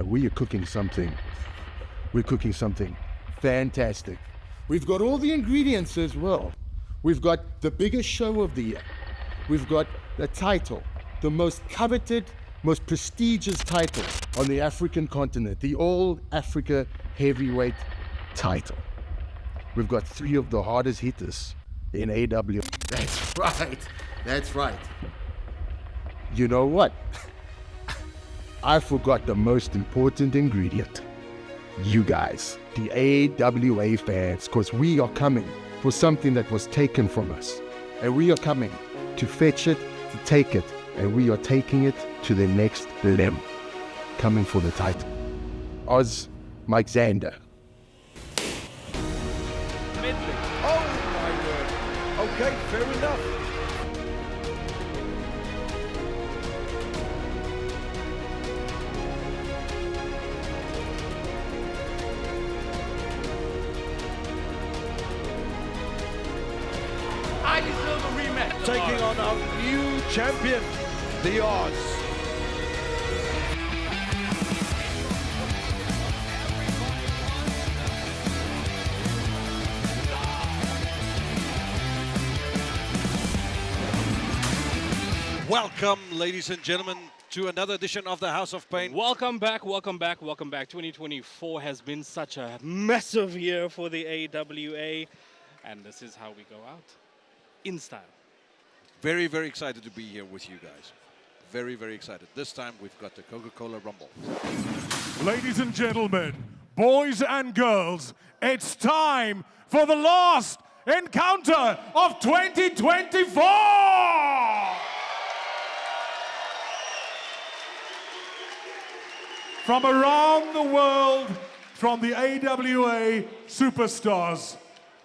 we are cooking something. We're cooking something fantastic. We've got all the ingredients as well. We've got the biggest show of the year. We've got the title, the most coveted, most prestigious title on the African continent, the All Africa Heavyweight title. We've got 3 of the hardest hitters in AWA. That's right. That's right. You know what? I forgot the most important ingredient. You guys, the AWA fans, because we are coming for something that was taken from us. And we are coming to fetch it, to take it, and we are taking it to the next level. Coming for the title. Oz Mike Zander. Oh my word. Okay, fair enough. I deserve a rematch. Taking on our new champion, the odds. Welcome, ladies and gentlemen, to another edition of the House of Pain. Welcome back, welcome back, welcome back. 2024 has been such a massive year for the AWA, and this is how we go out, in style. Very, very excited to be here with you guys. Very, very excited. This time we've got the Coca-Cola Rumble. Ladies and gentlemen, boys and girls, it's time for the last encounter of 2024! From around the world, from the AWA superstars,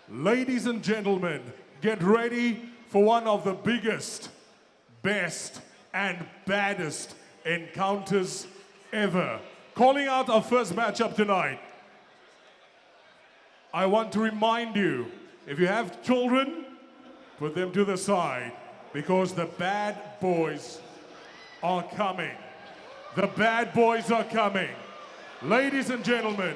ladies and gentlemen, get ready for one of the biggest, best, and baddest encounters ever. Calling out our first matchup tonight. I want to remind you, if you have children, put them to the side, because the bad boys are coming. The bad boys are coming. Ladies and gentlemen,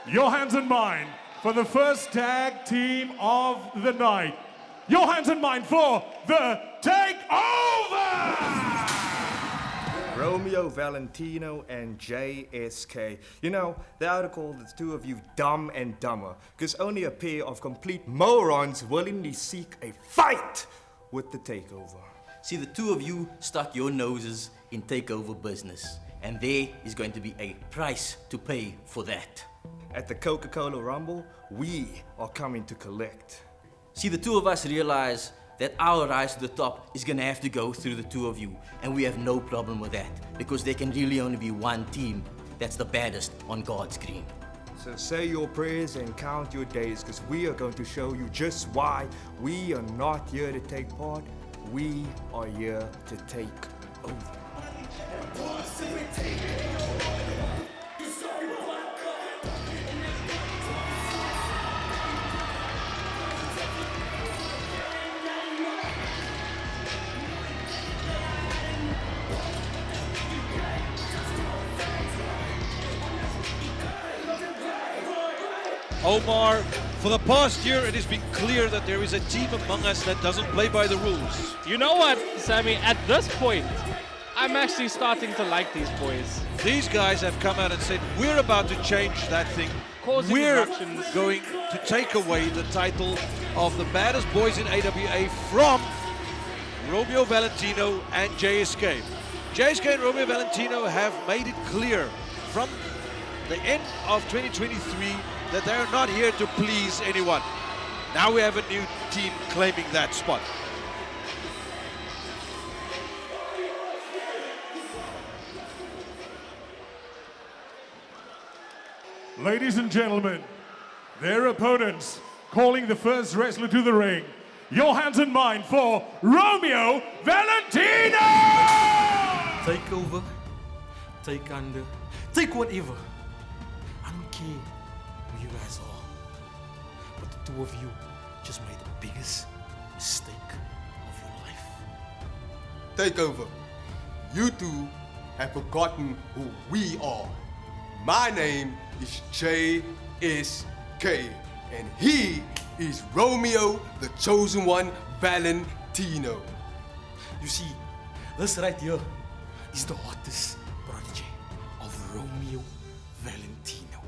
your hands in mind for the first tag team of the night. Your hands in mind for the Takeover! Romeo, Valentino, and JSK. You know, they ought to call the 2 of you dumb and dumber, because only a pair of complete morons willingly seek a fight with the Takeover. See, the 2 of you stuck your noses in takeover business, and there is going to be a price to pay for that. At the Coca-Cola Rumble, we are coming to collect. See, the 2 of us realize that our rise to the top is gonna have to go through the 2 of you, and we have no problem with that, because there can really only be one team that's the baddest on God's green. So say your prayers and count your days, because we are going to show you just why we are not here to take part. We are here to take over. Omar, for the past year it has been clear that there is a team among us that doesn't play by the rules. You know what, Sammy? At this point, I'm actually starting to like these boys. These guys have come out and said, we're about to change that thing. Causing We're disruptions. going to take away the title of the baddest boys in AWA from Romeo Valentino and JSK. JSK and Romeo Valentino have made it clear from the end of 2023 that they are not here to please anyone. Now we have a new team claiming that spot. Ladies and gentlemen, their opponents calling the first wrestler to the ring. Your hands in mind for Romeo Valentino! Take over, take under, take whatever. I don't care who you guys are, but the 2 of you just made the biggest mistake of your life. Takeover. You 2 have forgotten who we are. My name is JSK, and he is Romeo, the chosen one, Valentino. You see, this right here is the hottest prodigy of Romeo Valentino.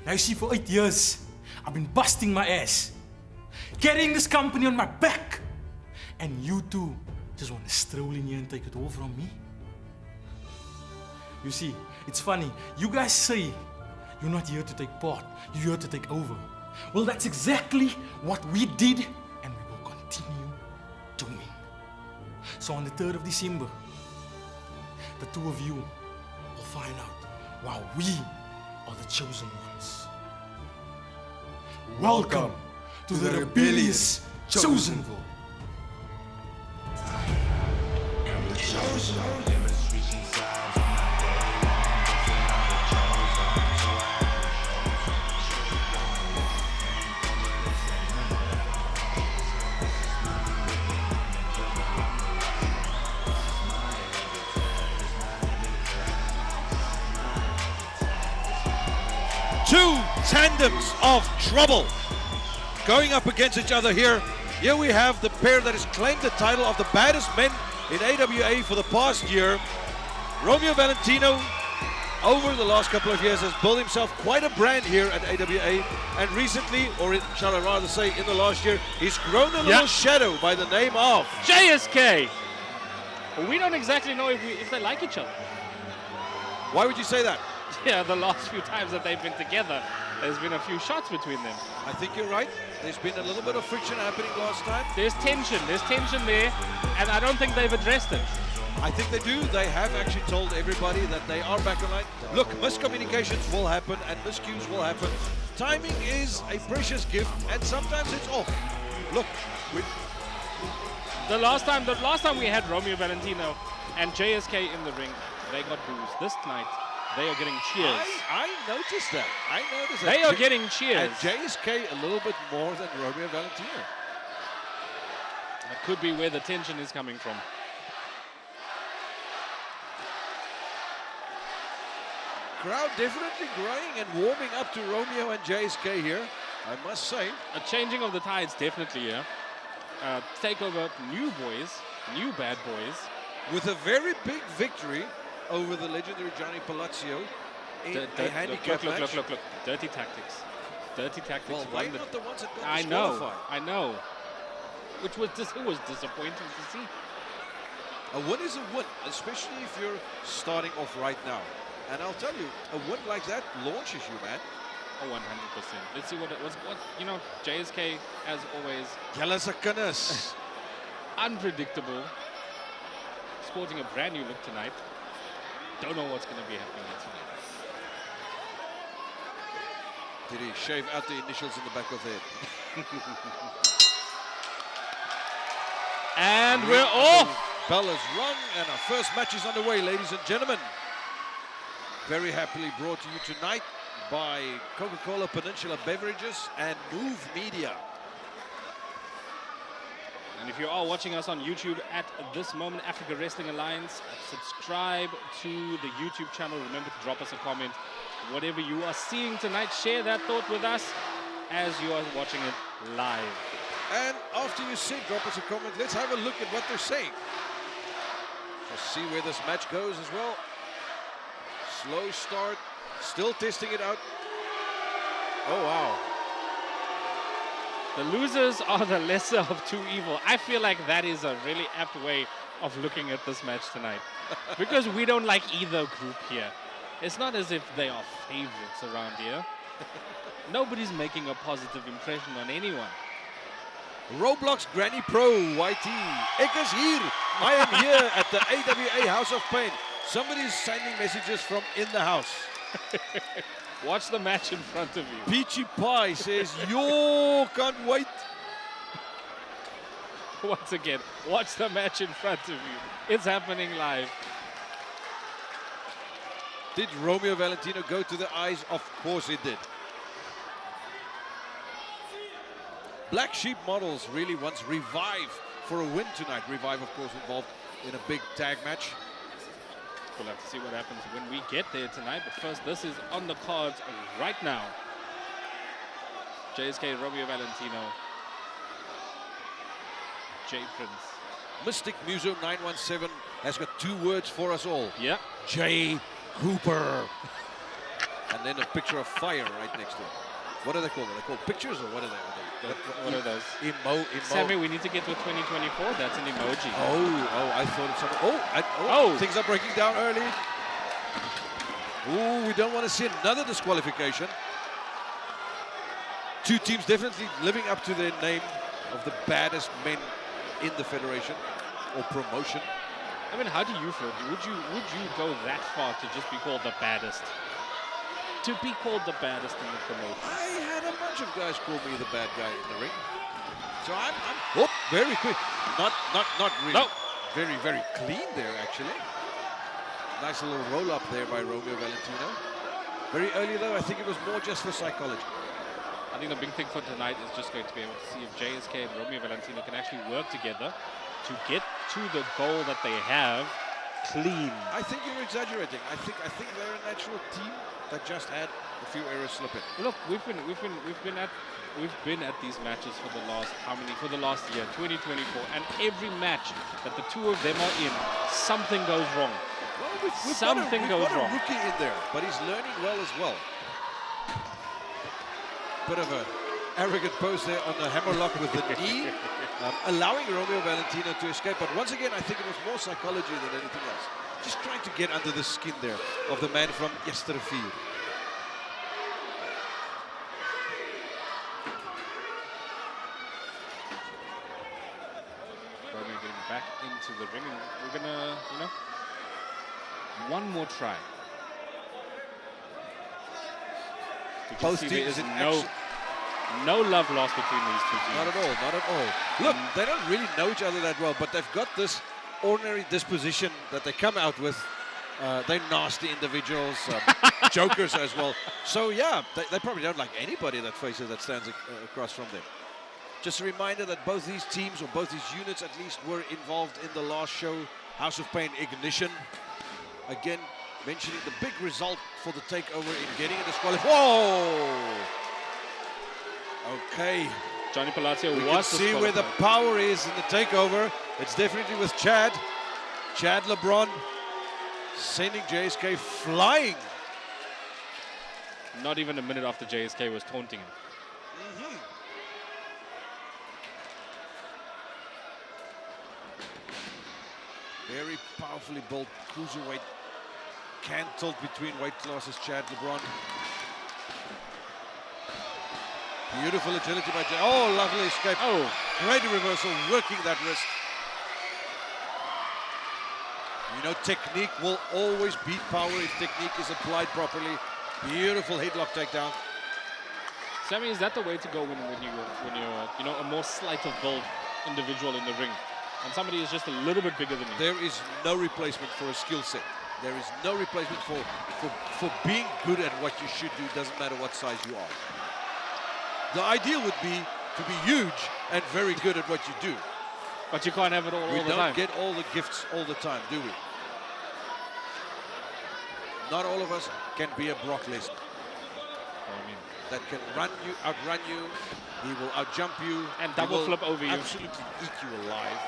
Now you see, for 8 years, I've been busting my ass, carrying this company on my back. And you two just want to stroll in here and take it all from me? You see, it's funny. You guys say you're not here to take part, you're here to take over. Well, that's exactly what we did and we will continue doing. So on the 3rd of December, the two of you will find out why we are the chosen ones. Welcome to the rebellious chosen. Two tandems of trouble going up against each other here. Here we have the pair that has claimed the title of the baddest men in AWA for the past year. Romeo Valentino, over the last couple of years, has built himself quite a brand here at AWA. And recently, or shall I rather say in the last year, he's grown a little shadow by the name of JSK. We don't exactly know if they like each other. Why would you say that? Yeah, the last few times that they've been together, there's been a few shots between them. I think you're right. There's been a little bit of friction happening last time. There's tension there, and I don't think they've addressed it. I think they do. They have actually told everybody that they are back online. Look, miscommunications will happen and miscues will happen. Timing is a precious gift, and sometimes it's off. Look, the last time we had Romeo Valentino and JSK in the ring, they got boos. This night, they are getting cheers. I noticed that. They are getting cheers. And JSK a little bit more than Romeo Valentino. That could be where the tension is coming from. Crowd definitely growing and warming up to Romeo and JSK here, I must say. A changing of the tides definitely here. Takeover, new bad boys. With a very big victory over the legendary Johnny Palazzo in a handicap match. Look. Dirty tactics. Well, they're not the ones that got I disqualified. know. Which was disappointing to see. A win is a win, especially if you're starting off right now. And I'll tell you, a win like that launches you, man. Oh, 100%. Let's see what JSK, as always. Galasakunas. Unpredictable. Sporting a brand new look tonight. Don't know what's going to be happening tonight. Did he shave out the initials in the back of the head? And we're off! Bell is rung and our first match is underway, ladies and gentlemen. Very happily brought to you tonight by Coca-Cola Peninsula Beverages and Move Media. And if you are watching us on YouTube at this moment, Africa Wrestling Alliance, subscribe to the YouTube channel. Remember to drop us a comment. Whatever you are seeing tonight, share that thought with us as you are watching it live. And after you see, drop us a comment. Let's have a look at what they're saying. Just see where this match goes as well. Slow start, still testing it out. Oh, wow. The losers are the lesser of two evil. I feel like that is a really apt way of looking at this match tonight. Because we don't like either group here. It's not as if they are favorites around here. Nobody's making a positive impression on anyone. Roblox Granny Pro, YT. Ek is hier. I am here at the AWA House of Pain. Somebody's sending messages from in the house. Watch the match in front of you. Peachy Pie says, yo, can't wait. Once again, watch the match in front of you. It's happening live. Did Romeo Valentino go to the eyes? Of course he did. Black Sheep Models really wants Revyv for a win tonight. Revyv, of course, involved in a big tag match. We'll have to see what happens when we get there tonight. But first, this is on the cards right now. JSK, Romeo Valentino, J Prince. Mystic Muso 917 has got 2 words for us all. Yeah. J. Cooper. And then a picture of fire right next to it. What are they called? Are they called pictures or what are they? What are those? Emo. Sammy, we need to get to 2024. That's an emoji. Oh, I thought it's something. Things are breaking down early. Oh, we don't want to see another disqualification. 2 teams definitely living up to their name of the baddest men in the federation or promotion. I mean, how do you feel? Would you go that far to just be called the baddest? To be called the baddest in the promotion. I had a bunch of guys call me the bad guy in the ring. So I'm very quick. Not really. No. Very, very clean there, actually. Nice little roll up there by Romeo Valentino. Very early, though, I think it was more just for psychology. I think the big thing for tonight is just going to be able to see if JSK and Romeo Valentino can actually work together to get to the goal that they have clean. I think you're exaggerating. I think they're a natural team that just had a few errors slip in. Look, we've been at these matches for the last year, 2024, and every match that the 2 of them are in, something goes wrong. Well, we've something got goes wrong. a rookie in there, but he's learning well as well. Bit of a arrogant pose there on the hammerlock with the knee, allowing Romeo Valentino to escape. But once again, I think it was more psychology than anything else. Just trying to get under the skin there of the man from yesterfield. Romeo getting back into the ring, and we're gonna, one more try. Both teams in action. No love lost between these 2 teams. Not at all, not at all. Look, they don't really know each other that well, but they've got this ordinary disposition that they come out with. They're nasty individuals, jokers as well. So yeah, they probably don't like anybody that stands across from them. Just a reminder that both these teams, or both these units at least, were involved in the last show, House of Pain Ignition. Again, mentioning the big result for the Takeover in getting a disqualification. Whoa! Okay. Johnny Palacio we was can see where the power is in the Takeover. It's definitely with Chad. Chad LeBron sending JSK flying. Not even a minute after JSK was taunting him. Very powerfully built cruiserweight. Can tilt between weight classes, Chad LeBron. Beautiful agility by Jay. Oh, lovely escape. Oh, great reversal, working that wrist. Technique will always beat power if technique is applied properly. Beautiful headlock takedown. Sammy, is that the way to go when you're a more slight of build individual in the ring, and somebody is just a little bit bigger than you? There is no replacement for a skill set. There is no replacement for being good at what you should do. Doesn't matter what size you are. The ideal would be to be huge and very good at what you do. But you can't have it all the time. We don't get all the gifts all the time, do we? Not all of us can be a Brock Lesnar. That can outrun you. He will outjump you. And double flip over you. Absolutely eat you alive.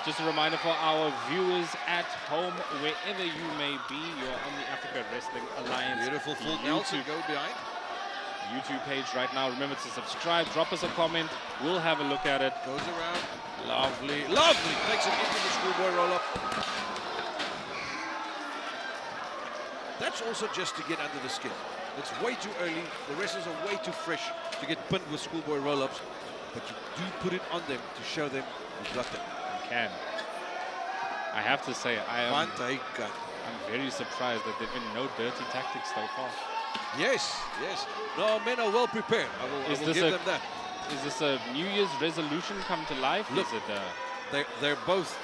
Just a reminder for our viewers at home, wherever you may be, you're on the Africa Wrestling Alliance. Beautiful full Nelson go behind. YouTube page right now. Remember to subscribe, drop us a comment. We'll have a look at it. Goes around. Lovely, lovely. Takes it into the schoolboy roll-up. That's also just to get under the skin. It's way too early. The wrestlers are way too fresh to get pinned with schoolboy roll-ups. But you do put it on them to show them you've got them. You can. I have to say, I'm very surprised that there have been no dirty tactics so far. Yes, yes. No, men are well prepared. I will give them that. Is this a New Year's resolution come to life? Look, is it they're both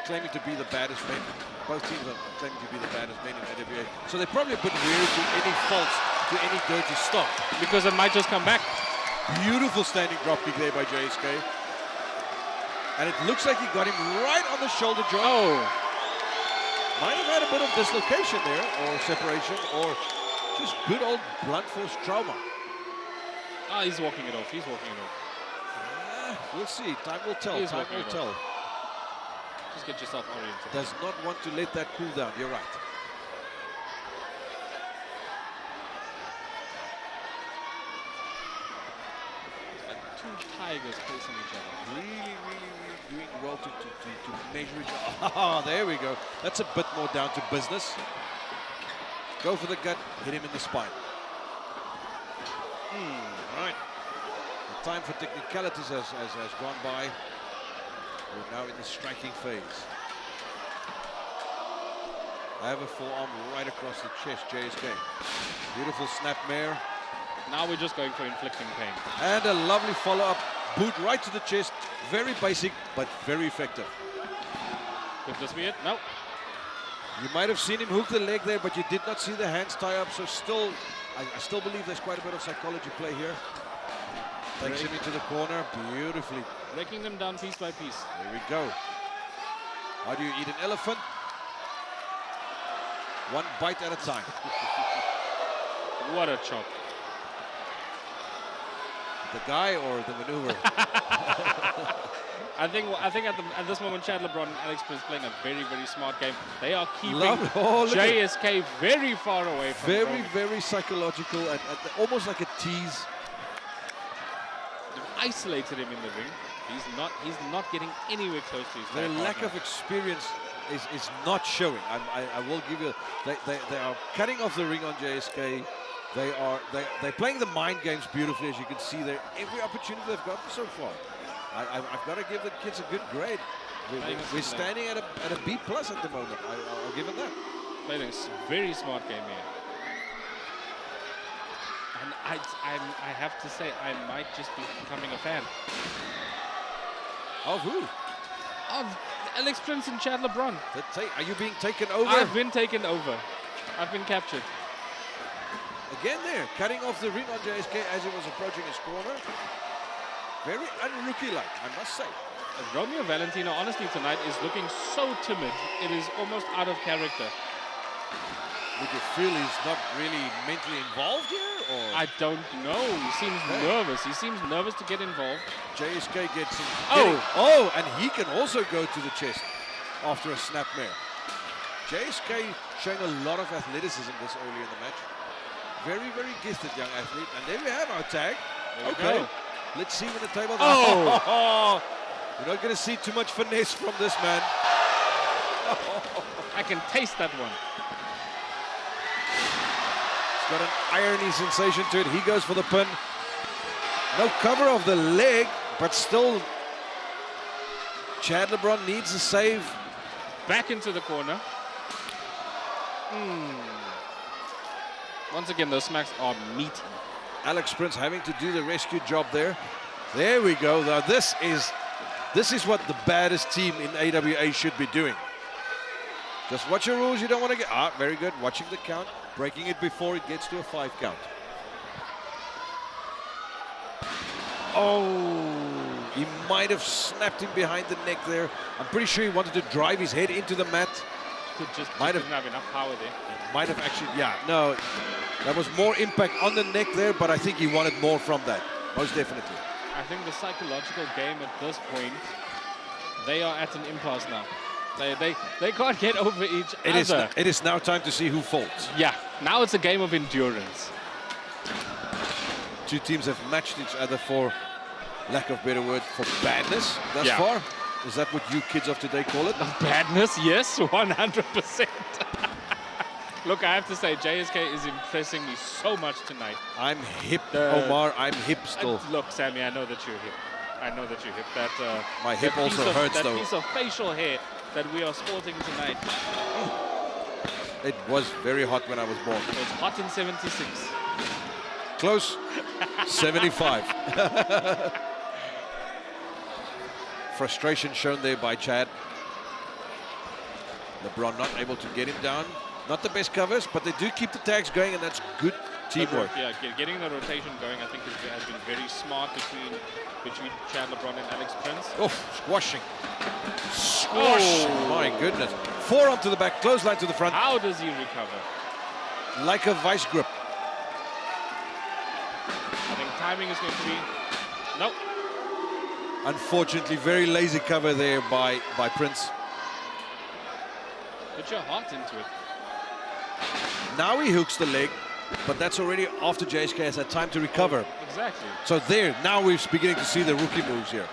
claiming to be the baddest men. Both teams are claiming to be the baddest men in AWA. So they're probably a bit weary to any faults, to any dirty stuff. Because it might just come back. Beautiful standing dropkick there by JSK. And it looks like he got him right on the shoulder joint. Oh. Might have had a bit of dislocation there, or separation, or just good old blunt force trauma. Ah, he's walking it off. He's walking it off. We'll see. Time will tell. He's Time walking will it tell. off. Just get yourself oriented. Does not want to let that cool down. You're right. Like two tigers facing each other. Really doing well to measure each other. Ah, there we go. That's a bit more down to business. Go for the gut, hit him in the spine. Right. The time for technicalities has gone by. We're now in the striking phase. I have a forearm right across the chest, JSK. Beautiful snapmare. Now we're just going for inflicting pain. And a lovely follow-up boot right to the chest. Very basic, but very effective. Could this be it? No. You might have seen him hook the leg there, but you did not see the hands tie up. So still, I still believe there's quite a bit of psychology play here. Takes him into the corner beautifully. Breaking them down piece by piece. There we go. How do you eat an elephant? One bite at a time. What a chop. The guy or the maneuver? I think at this moment, Chad LeBron and Alex Prince playing a very smart game. They are keeping Look JSK very far away from very psychological and almost like a tease. They've isolated him in the ring. He's not getting anywhere close to his Their partner. lack of experience is not showing. I will give you. They are cutting off the ring on JSK. They're playing the mind games beautifully, as you can see there. Every opportunity they've gotten so far. I've got to give the kids a good grade. We're standing at a B+ at the moment. I'll give it that. Playing a very smart game here. And I have to say, I might just be becoming a fan. Of who? Of Alex Prince and Chad LeBron. Are you being taken over? I've been taken over. I've been captured. Again there, cutting off the ring on JSK as he was approaching his corner. Very un-rookie-like, I must say. Romeo Valentino, honestly, tonight is looking so timid. It is almost out of character. Would you feel he's not really mentally involved here? Or? I don't know. He seems nervous. He seems nervous to get involved. JSK gets him. Oh! And he can also go to the chest after a snapmare. JSK showing a lot of athleticism this early in the match. Very gifted young athlete. And there we have our tag. Okay. Go. Let's see when the table... Oh! You're not going to see too much finesse from this man. I can taste that one. It's got an irony sensation to it. He goes for the pin. No cover of the leg, but still Chad LeBron needs a save. Back into the corner. Once again, those smacks are meaty. Alex Prince having to do the rescue job there. There we go. Now this is what the baddest team in AWA should be doing. Just watch your rules. You don't want to get... very good. Watching the count. Breaking it before it gets to a 5 count. Oh, he might have snapped him behind the neck there. I'm pretty sure he wanted to drive his head into the mat. Didn't have enough power there. Might have actually, no. That was more impact on the neck there, but I think he wanted more from that. Most definitely. I think the psychological game at this point, they are at an impasse now. They can't get over each other. It is now time to see who falls. Yeah, now it's a game of endurance. Two teams have matched each other for, lack of better word, for badness thus far. Is that what you kids of today call it? Badness, yes, 100%. Look, I have to say, JSK is impressing me so much tonight. I'm hip, Omar. I'm hip still. Look, Sammy, I know that you're hip. I know that you're hip. My hip also hurts, though. That piece of facial hair that we are sporting tonight. It was very hot when I was born. It was hot in 76. Close. 75. Frustration shown there by Chad. LeBron not able to get him down. Not the best covers, but they do keep the tags going, and that's good teamwork. Yeah, getting the rotation going, I think, has been very smart between Chandler Bron and Alex Prince. Oh, squashing. Squash! Oh. My goodness. Forearm to the back, clothesline to the front. How does he recover? Like a vice grip. I think timing is going to be... Nope. Unfortunately, very lazy cover there by Prince. Put your heart into it. Now he hooks the leg, but that's already after JSK has had time to recover. Exactly. So there, now we're beginning to see the rookie moves here.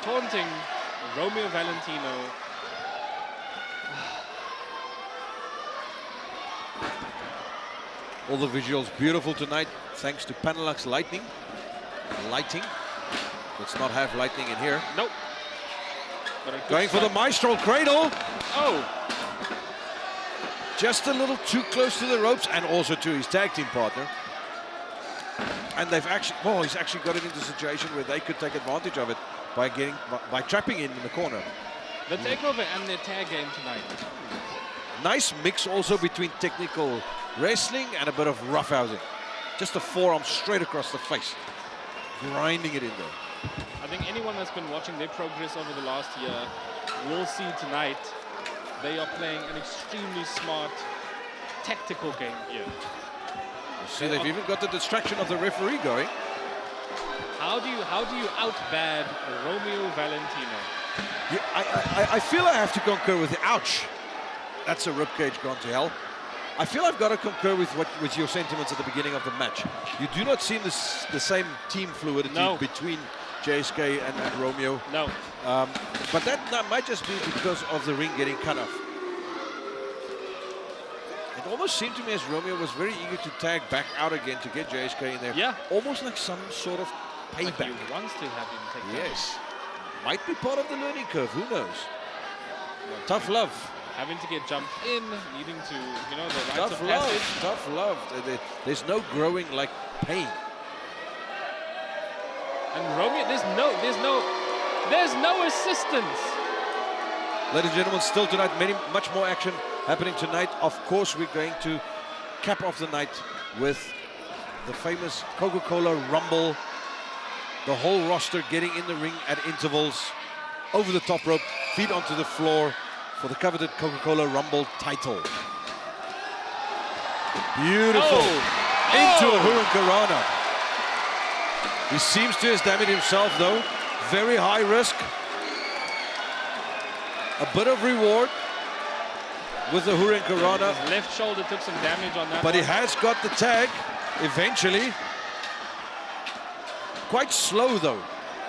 Taunting Romeo Valentino. All the visuals beautiful tonight, thanks to Panelux lighting. Let's not have lightning in here. Nope. But a good Going for the shot. Maestro cradle. Oh. Just a little too close to the ropes and also to his tag team partner. And they've actually, well, he's actually got it into a situation where they could take advantage of it by trapping him in the corner. The takeover and their tag game tonight. Nice mix also between technical wrestling and a bit of roughhousing. Just a forearm straight across the face. Grinding it in there. I think anyone that's been watching their progress over the last year will see tonight they are playing an extremely smart tactical game here. You see, they've even got the distraction of the referee going. How do you out-bad Romeo Valentino? Yeah, I feel I have to concur with the ouch. That's a ribcage gone to hell. I feel I've got to concur with your sentiments at the beginning of the match. You do not seem the same team fluidity between JSK and Romeo. No. But that might just be because of the ring getting cut off. It almost seemed to me as Romeo was very eager to tag back out again to get JSK in there. Yeah. Almost like some sort of payback. Like he wants to have him take Yes. Might be part of the learning curve, who knows? Tough love. Having to get jumped in, needing to, the rites Tough of love, passage. tough love. There's no growing like pain. And Romeo, there's no assistance. Ladies and gentlemen, still tonight, much more action happening tonight. Of course, we're going to cap off the night with the famous Coca-Cola Rumble. The whole roster getting in the ring at intervals, over the top rope, feet onto the floor for the coveted Coca-Cola Rumble title. Beautiful. Into a Hurricanrana. He seems to have damaged himself though. Very high risk. A bit of reward with the Hurricanrana. His left shoulder took some damage on that But one. he has got the tag eventually. Quite slow though.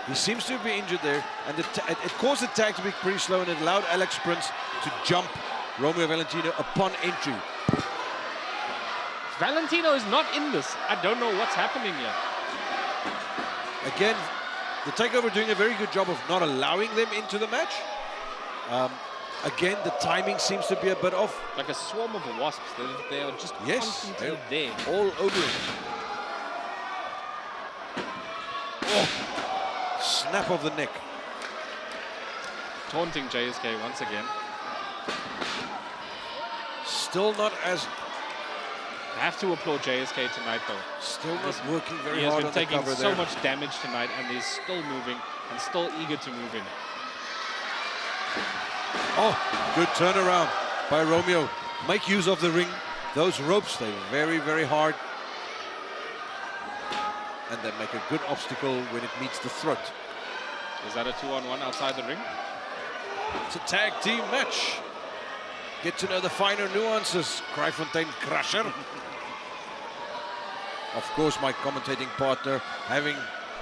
He seems to be injured there, and it caused the tag to be pretty slow, and it allowed Alex Prince to jump Romeo Valentino upon entry. Valentino is not in this. I don't know what's happening here. Again, the Takeover doing a very good job of not allowing them into the match. Again, the timing seems to be a bit off. Like a swarm of wasps. They are just constantly there. All over it. Oh, snap of the neck. Taunting JSK once again. Still not as... I have to applaud JSK tonight though. Still not working very He has hard been on the taking cover so there. much damage tonight, and he's still moving and still eager to move in. Oh, good turnaround by Romeo. Make use of the ring. Those ropes, they're very, very hard. And they make a good obstacle when it meets the throat. Is that a 2-on-1 outside the ring? It's a tag team match. Get to know the finer nuances. Cryfontaine Crusher. Of course, my commentating partner, having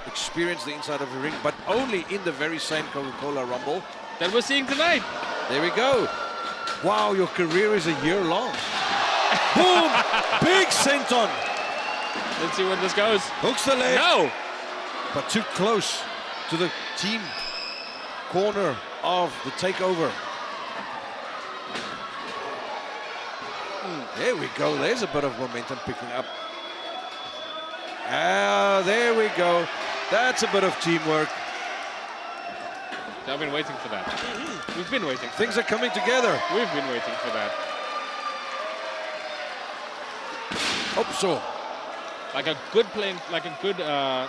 experienced the inside of the ring, but only in the very same Coca-Cola Rumble that we're seeing tonight. There we go. Wow, your career is a year long. Boom! Big senton. Let's see where this goes. Hooks the leg. No! But too close to the team corner of the Takeover. There we go. There's a bit of momentum picking up. Ah, there we go. That's a bit of teamwork. I've been waiting for that. We've been waiting. Things are coming together. We've been waiting for that. Hope so. Like a good plane, like a good,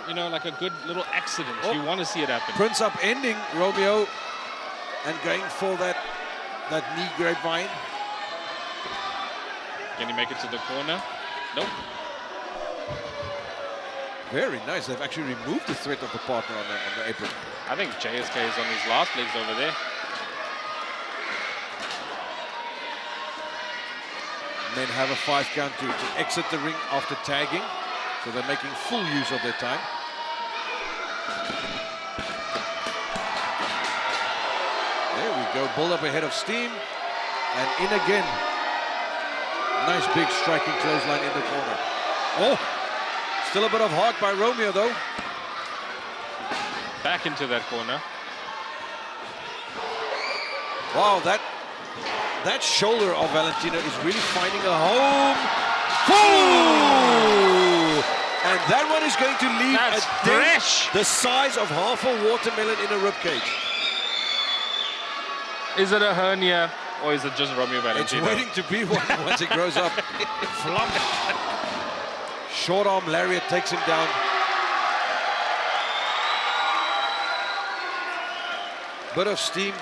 you know, like a good little accident. Oh. You want to see it happen. Prince upending Romeo and going for that knee grapevine. Can he make it to the corner? Nope. Very nice. They've actually removed the threat of the partner on the apron. I think JSK is on his last legs over there. Men have a 5 count to exit the ring after tagging. So they're making full use of their time. There we go. Build up ahead of steam. And in again. Nice big striking clothesline in the corner. Oh! Still a bit of heart by Romeo though. Back into that corner. Wow, that shoulder of Valentino is really finding a home. Oh! And that one is going to leave That's a dent fresh. the size of half a watermelon in a ribcage. Is it a hernia or is it just Romeo It's Valentino? waiting to be one once it grows up. Flump. Short arm lariat takes him down. Bit of steam.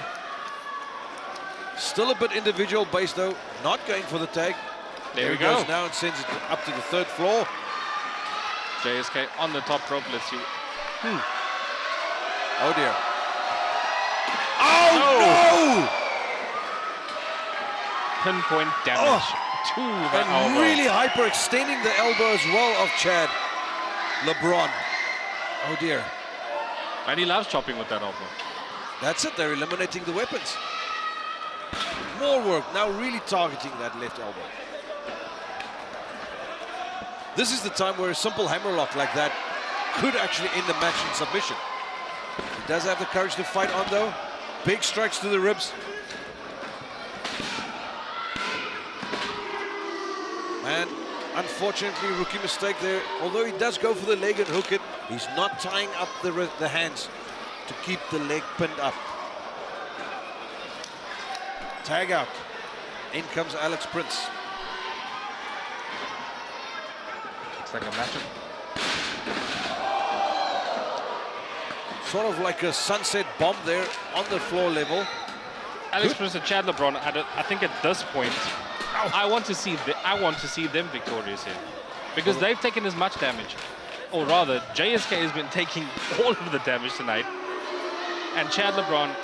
Still a bit individual based though. Not going for the tag. There we he go. goes now and sends it up to the 3rd floor. JSK on the top rope. Let's see. Oh dear. Oh, no! Pinpoint damage to the And elbow. really hyperextending the elbow as well of Chad LeBron. Oh dear. And he loves chopping with that elbow. That's it, they're eliminating the weapons. More work, now really targeting that left elbow. This is the time where a simple hammerlock like that could actually end the match in submission. He does have the courage to fight on though. Big strikes to the ribs. And unfortunately, rookie mistake there. Although he does go for the leg and hook it, he's not tying up the hands to keep the leg pinned up. Tag out. In comes Alex Prince. Looks like a matchup. Sort of like a sunset bomb there on the floor level. Alex Prince and Chad LeBron. I think at this point, I want to see them victorious here, because they've taken as much damage, or rather, JSK has been taking all of the damage tonight, and Chad LeBron,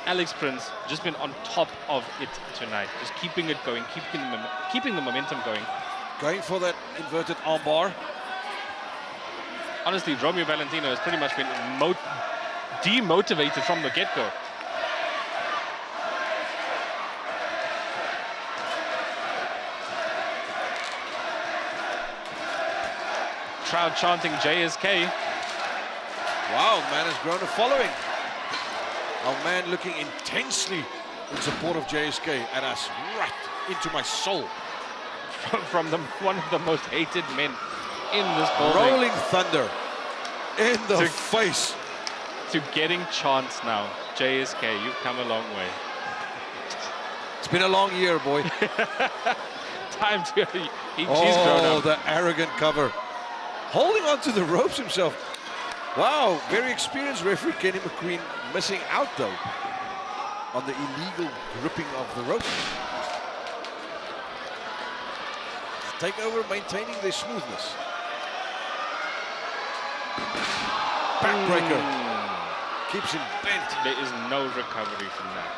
Alex Prince, just been on top of it tonight, just keeping it going, keeping the momentum going. Going for that inverted armbar. Honestly, Romeo Valentino has pretty much been demotivated from the get-go. Crowd chanting JSK. Wow, man has grown a following. Our man looking intensely in support of JSK and us right into my soul. From one of the most hated men in this building. Rolling thunder in the face. To getting chants now. JSK, you've come a long way. It's been a long year, boy. Time to... He's grown Oh, up. the arrogant cover. Holding on to the ropes himself. Wow, very experienced referee Kenny McQueen missing out though on the illegal gripping of the rope. Takeover maintaining their smoothness. Backbreaker. Keeps him bent. There is no recovery from that.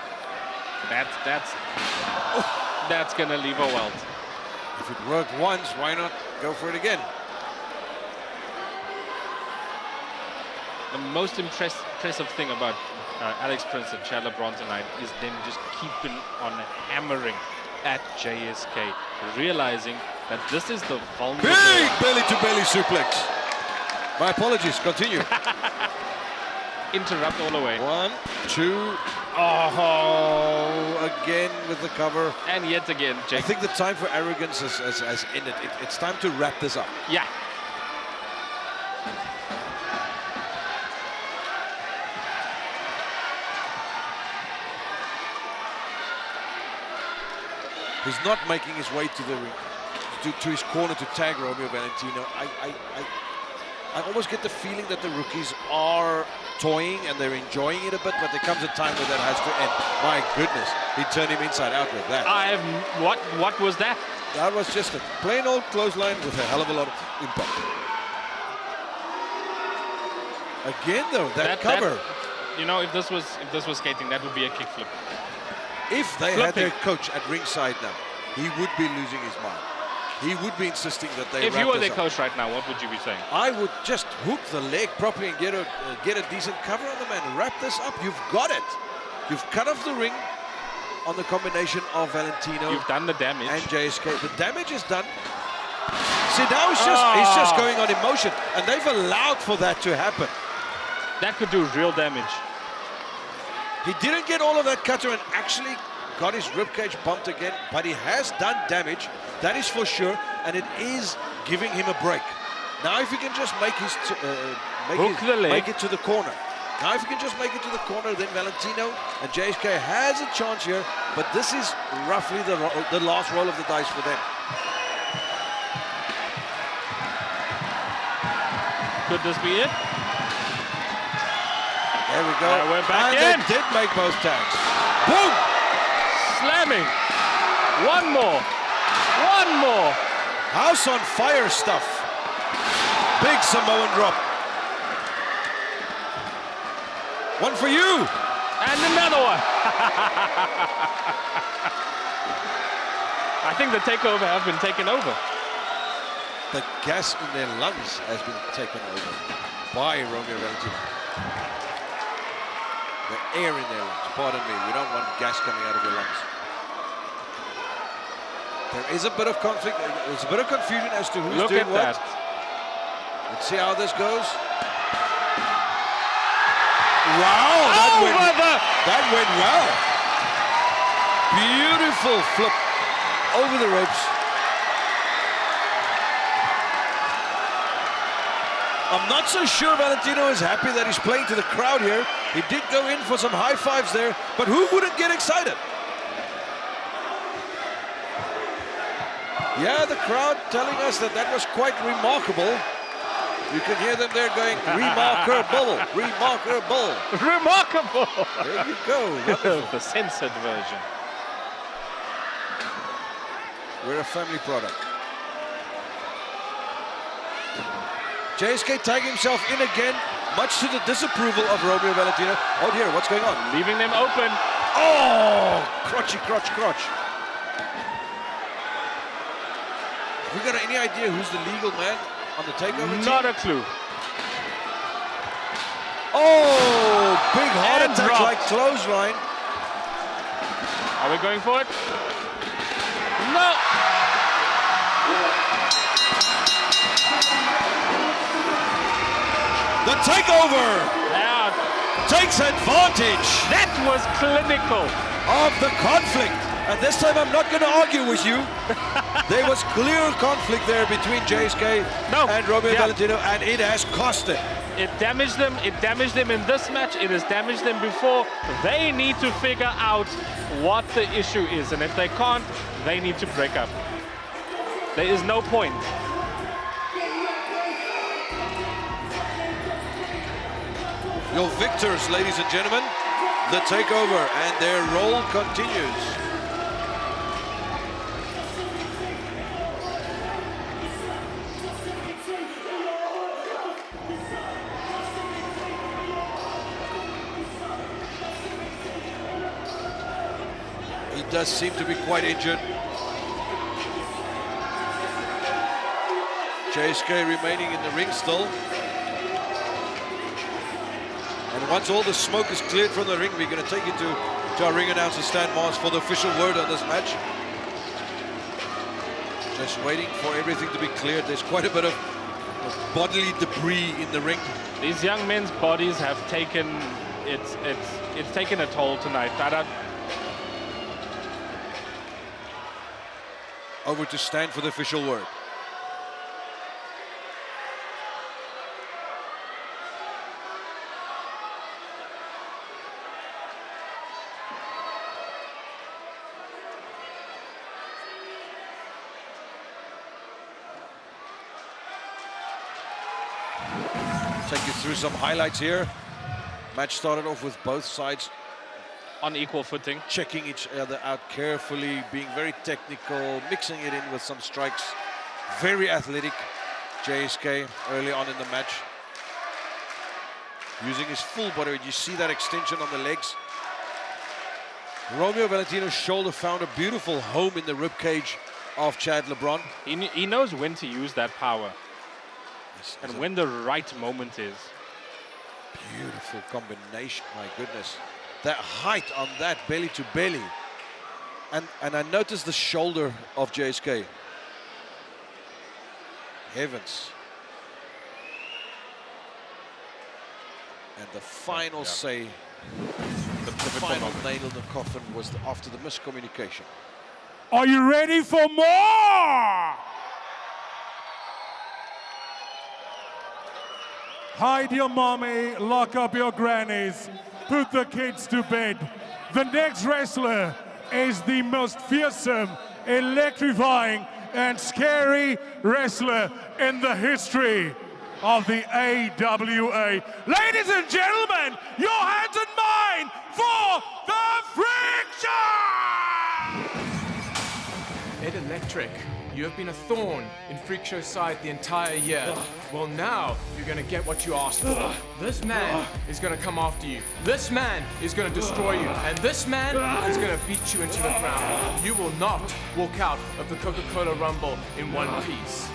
That's gonna leave a welt. If it worked once, why not go for it again? The most impressive thing about Alex Prince and Chad LeBron tonight is them just keeping on hammering at JSK, realizing that this is the vulnerable... Big belly-to-belly suplex. My apologies, continue. Interrupt all the way. 1, 2, oh, again with the cover. And yet again, I think the time for arrogance has ended. It's time to wrap this up. Yeah. He's not making his way to the ring, to his corner to tag Romeo Valentino. I almost get the feeling that the rookies are toying and they're enjoying it a bit, but there comes a time where that has to end. My goodness, he turned him inside out with that. What was that? That was just a plain old clothesline with a hell of a lot of impact. Again, though, that cover. You know, if this was skating, that would be a kickflip. If they had their coach at ringside now, he would be losing his mind. He would be insisting that they. If you were their coach right now, what would you be saying? I would just hook the leg properly and get a decent cover on the man. Wrap this up. You've got it. You've cut off the ring on the combination of Valentino. You've done the damage. And JSK. The damage is done. See, now he's just going on emotion, and they've allowed for that to happen. That could do real damage. He didn't get all of that cutter and actually got his ribcage bumped again, but he has done damage, that is for sure, and it is giving him a break. Now if he can just make make it to the corner. Now if he can just make it to the corner, then Valentino and JSK has a chance here, but this is roughly the last roll of the dice for them. Could this be it? There we go. We're back and in. They did make both tags. Boom! Slamming. One more. One more. House on fire stuff. Big Samoan drop. One for you. And another one. I think the takeover have been taken over. The gas in their lungs has been taken over by Romeo Valentino. The air in their lungs, pardon me. We don't want gas coming out of your lungs. There is a bit of conflict. There's a bit of confusion as to who's doing what. Let's see how this goes. Wow, that went well. Beautiful flip over the ropes. I'm not so sure Valentino is happy that he's playing to the crowd here. He did go in for some high fives there, but who wouldn't get excited? Yeah, the crowd telling us that was quite remarkable. You can hear them there going, remarkable, remarkable. Remarkable. There you go. Wonderful. The censored version. We're a family product. JSK tagging himself in again, much to the disapproval of Romeo Valentino. Oh dear, what's going on? Leaving them open. Oh, crotchy, crotch, crotch. Have we got any idea who's the legal man on the takeover team? Not a clue. Oh, big heart And attack dropped. like clothesline. Are we going for it? No. The takeover Yeah, takes advantage that was clinical. of the conflict. And this time I'm not going to argue with you. There was clear conflict there between JSK and Romeo Valentino, and it has cost them. It damaged them. It damaged them in this match. It has damaged them before. They need to figure out what the issue is. And if they can't, they need to break up. There is no point. Your victors, ladies and gentlemen, the takeover, and their roll continues. He does seem to be quite injured. JSK remaining in the ring still. And once all the smoke is cleared from the ring, we're going to take you to our ring announcer, Stan Mars, for the official word on this match. Just waiting for everything to be cleared. There's quite a bit of bodily debris in the ring. These young men's bodies have taken it's taken a toll tonight. Over to Stan for the official word. Take you through some highlights here. Match started off with both sides On equal footing. checking each other out carefully, being very technical, mixing it in with some strikes. Very athletic, JSK, early on in the match. Using his full body, you see that extension on the legs. Romeo Valentino's shoulder found a beautiful home in the ribcage of Chad LeBron. He knows when to use that power and when the right moment is. Beautiful combination, my goodness. That height on that belly to belly. And I noticed the shoulder of JSK. Heavens. And the final say, the final nail in the coffin was after the miscommunication. Are you ready for more? Hide your mommy, lock up your grannies, put the kids to bed. The next wrestler is the most fearsome, electrifying, and scary wrestler in the history of the AWA. Ladies and gentlemen, your hands and mine for the Freakshow! Ed Electric, you have been a thorn in Freakshow's side the entire year. Well, now you're gonna get what you asked for. This man is gonna come after you. This man is gonna destroy you. And this man is gonna beat you into the ground. You will not walk out of the Coca-Cola Rumble in one piece.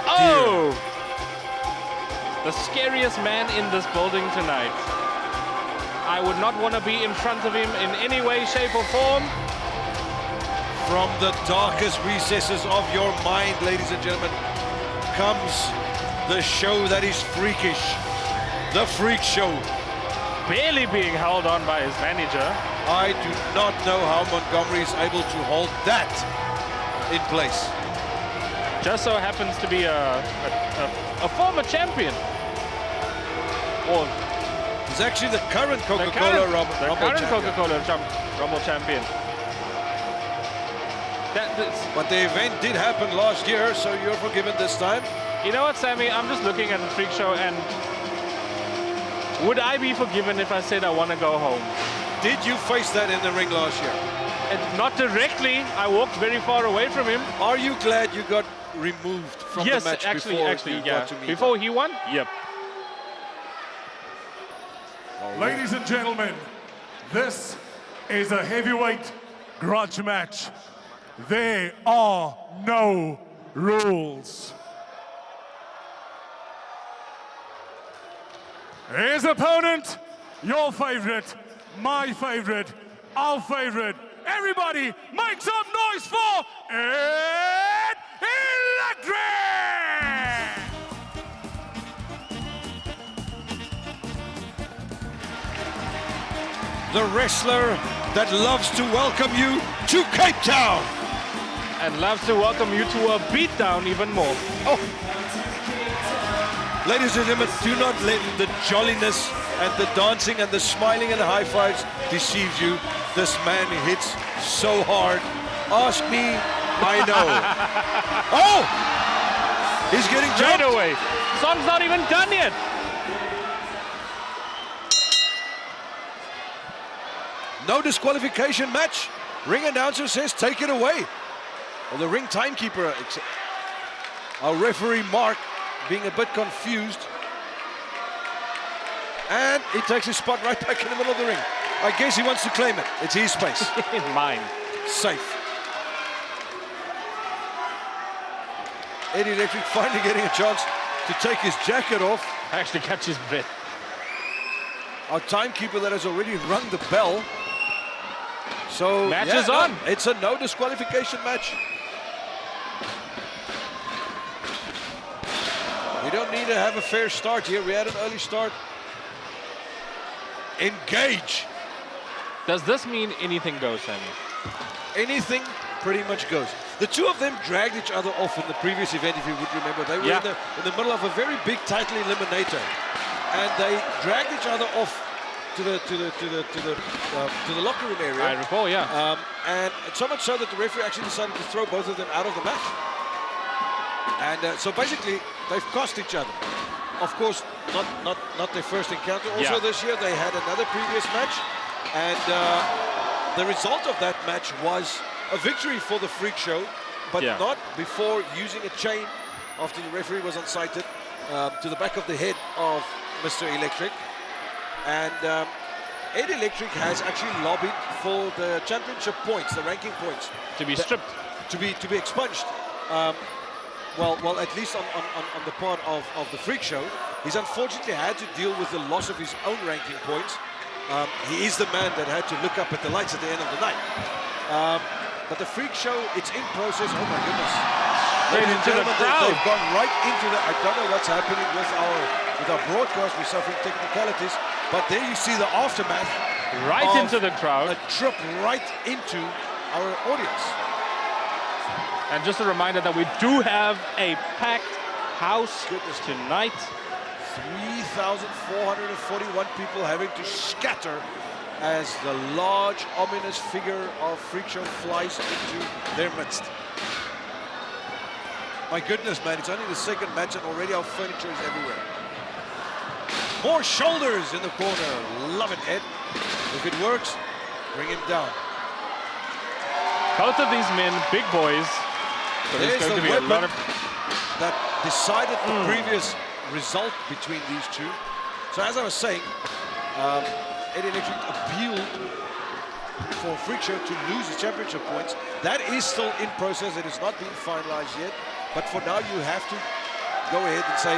Oh! The scariest man in this building tonight. I would not want to be in front of him in any way, shape, or form. From the darkest recesses of your mind, ladies and gentlemen, comes the show that is freakish. The Freak Show. Barely being held on by his manager. I do not know how Montgomery is able to hold that in place. Just so happens to be a former champion. Or he's actually the current Coca-Cola Rumble champion. But the event did happen last year, so you're forgiven this time. You know what, Sammy? I'm just looking at the Freak Show, and would I be forgiven if I said I want to go home? Did you face that in the ring last year? Not directly. I walked very far away from him. Are you glad you got removed from the match actually, before you got to meet before him? he won? Yep. Ladies and gentlemen, this is a heavyweight grudge match. There are no rules. His opponent, your favorite, my favorite, our favorite. Everybody make some noise for Ed Electric! The wrestler that loves to welcome you to Cape Town. And loves to welcome you to a beatdown even more. Oh. Ladies and gentlemen, do not let the jolliness and the dancing and the smiling and the high fives deceive you. This man hits so hard. Ask me, I know. Oh! He's getting jumped. Right away. Song's not even done yet. No disqualification match. Ring announcer says take it away. Well, the ring timekeeper, our referee Mark, being a bit confused. And he takes his spot right back in the middle of the ring. I guess he wants to claim it. It's his space. Mine. Safe. Eddie Electric finally getting a chance to take his jacket off. I actually catch his breath. Our timekeeper that has already rung the bell. So match is on. It's a no disqualification match. We don't need to have a fair start here. We had an early start. Engage. Does this mean anything goes, Sammy? Anything pretty much goes. The two of them dragged each other off in the previous event, if you would remember. They were in the middle of a very big title eliminator. and they dragged each other off to the locker room area. I recall, yeah. And so much so that the referee actually decided to throw both of them out of the match. And so basically, they've cost each other. Of course, not their first encounter. Also this year, they had another previous match. And the result of that match was a victory for the Freak Show, but not before using a chain after the referee was unsighted to the back of the head of Mr. Electric. And Ed Electric has actually lobbied for the championship points, the ranking points, to be stripped, to be expunged. Well, at least on the part of the Freak Show, he's unfortunately had to deal with the loss of his own ranking points. He is the man that had to look up at the lights at the end of the night. But the Freak Show, it's in process. Oh my goodness! Ladies and gentlemen, they've gone right into the. I don't know what's happening with our broadcast. We're suffering technicalities, but there you see the aftermath. Right into the crowd. A trip right into our audience. And just a reminder that we do have a packed house tonight. 3,441 people having to scatter as the large, ominous figure of Freak Show flies into their midst. My goodness, man, it's only the second match and already our furniture is everywhere. More shoulders in the corner. Love it, Ed. If it works, bring him down. Both of these men, big boys. So there's going to be a lot of... that decided the previous result between these two. So as I was saying, Ed Electric appealed for Freak Show to lose the championship points. That is still in process. It has not been finalized yet. But for now, you have to go ahead and say,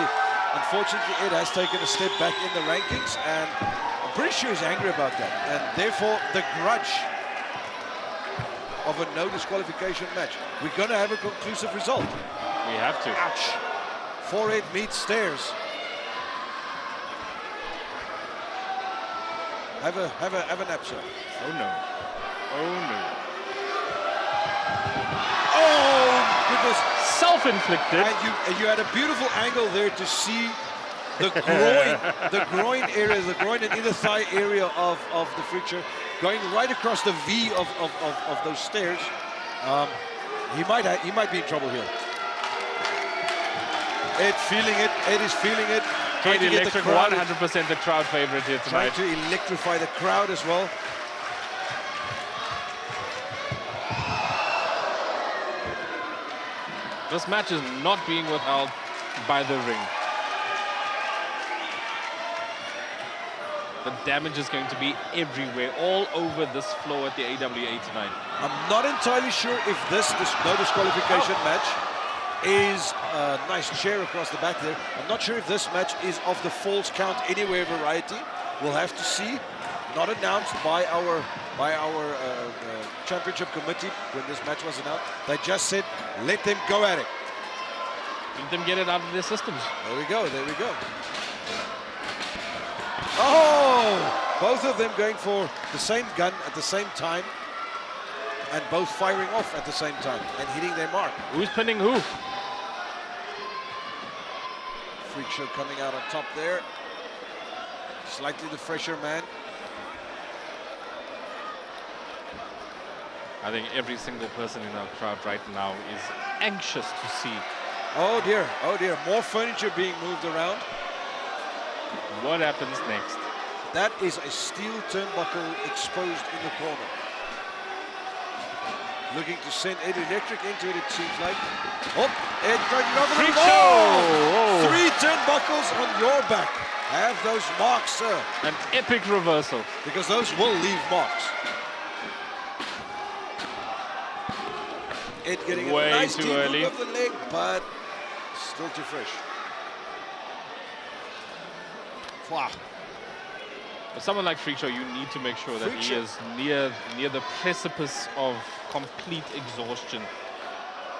unfortunately, Ed has taken a step back in the rankings, and I'm pretty sure he's angry about that. And therefore, the grudge of a no disqualification match. We're going to have a conclusive result. We have to. Ouch. Forehead meets stairs. Have a nap, sir. Oh no. Oh no. Oh goodness. Self-inflicted. And you had a beautiful angle there to see the groin area, the groin and inner thigh area of the Freak Show going right across the V of those stairs. He might be in trouble here. Ed feeling it. Ed is feeling it. Ed Electric, 100% the crowd favorite here tonight. Trying to electrify the crowd as well. This match is not being withheld by the ring. The damage is going to be everywhere, all over this floor at the AWA tonight. I'm not entirely sure if this no disqualification match is a nice chair across the back there. I'm not sure if this match is of the falls count anywhere variety. We'll have to see. Not announced by our championship committee when this match was announced. They just said, let them go at it. Let them get it out of their systems. There we go, there we go. Oh! Both of them going for the same gun at the same time, and both firing off at the same time and hitting their mark. Who's pinning who? Freak Show coming out on top there. Slightly the fresher man. I think every single person in our crowd right now is anxious to see. Oh dear, more furniture being moved around. What happens next? That is a steel turnbuckle exposed in the corner. Looking to send Ed Electric into it, it seems like. Oh, Ed trying to over the wall. 3 turnbuckles on your back. Have those marks, sir. An epic reversal. Because those will leave marks. Ed getting way a nice too deep early hook of the leg, but still too fresh. Wow. For someone like Freak Show, you need to make sure that he is near the precipice of complete exhaustion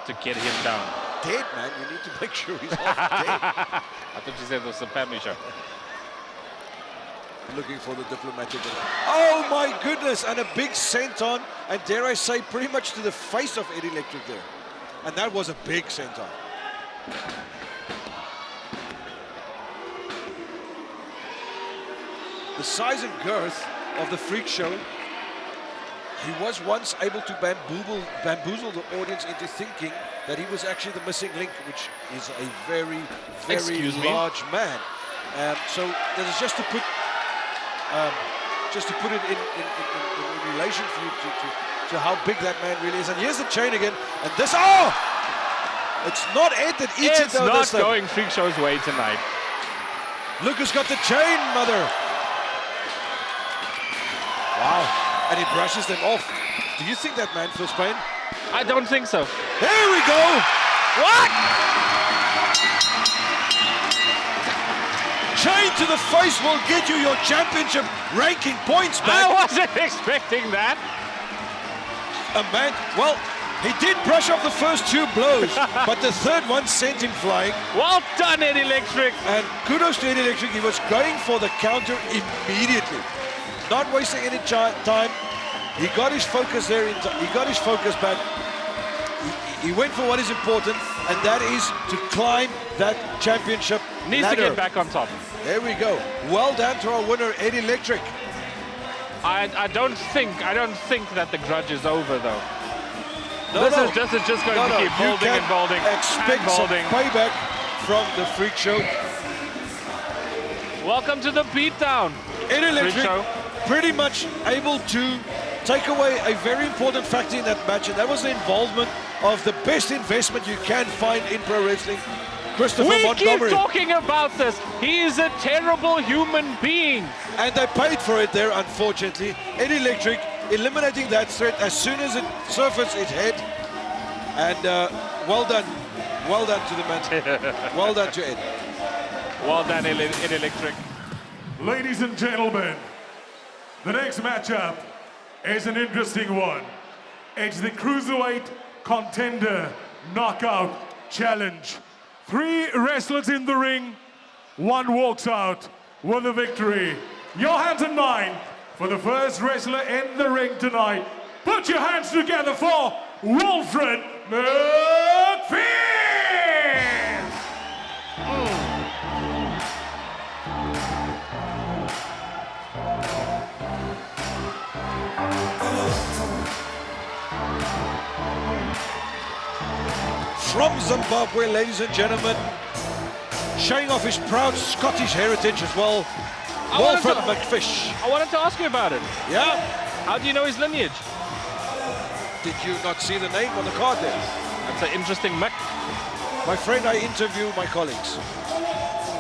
to get him down. Dead, man. You need to make sure he's off dead. I thought you said it was a family show. Looking for the diplomatic. Oh my goodness! And a big senton, and dare I say, pretty much to the face of Ed Electric there. And that was a big senton. the size and girth of the Freakshow, he was once able to bamboozle the audience into thinking that he was actually the missing link, which is a very, very large man. So that is just to put it in relation for you to how big that man really is. And here's the chain again, and this, it's not Ed that eats it though. It's not going Freakshow's way tonight. Look who's got the chain, mother. Wow, and he brushes them off. Do you think that man feels pain? I don't think so. Here we go. What? Chain to the face will get you your championship ranking points back. I wasn't expecting that. A man, well, he did brush off the first 2 blows, but the third one sent him flying. Well done, Ed Electric. And kudos to Ed Electric. He was going for the counter immediately, not wasting any time. He got his focus there. He got his focus back. He went for what is important, and that is to climb that championship Needs ladder. to get back on top. There we go. Well done to our winner, Ed Electric. I don't think that the grudge is over though. No, this is just going to keep building and building. Expect some payback from the Freakshow. Welcome to the beatdown. Ed Electric pretty much able to take away a very important factor in that match, and that was the involvement of the best investment you can find in pro wrestling, Christopher Montgomery. We keep talking about this. He is a terrible human being. And they paid for it there, unfortunately. Ed Electric eliminating that threat as soon as it surfaced its head. And well done to the man. Well done to Ed. Well done, Ed Electric. Ladies and gentlemen, the next matchup is an interesting one. It's the Cruiserweight Contender Knockout Challenge. 3 wrestlers in the ring, 1 walks out with a victory. Your hands in mine for the first wrestler in the ring tonight. Put your hands together for Wilfred McFish! From Zimbabwe, ladies and gentlemen, showing off his proud Scottish heritage as well, Wilfred McFish. I wanted to ask you about it. Yeah? How do you know his lineage? Did you not see the name on the card there? That's an interesting Mick. My friend, I interview my colleagues.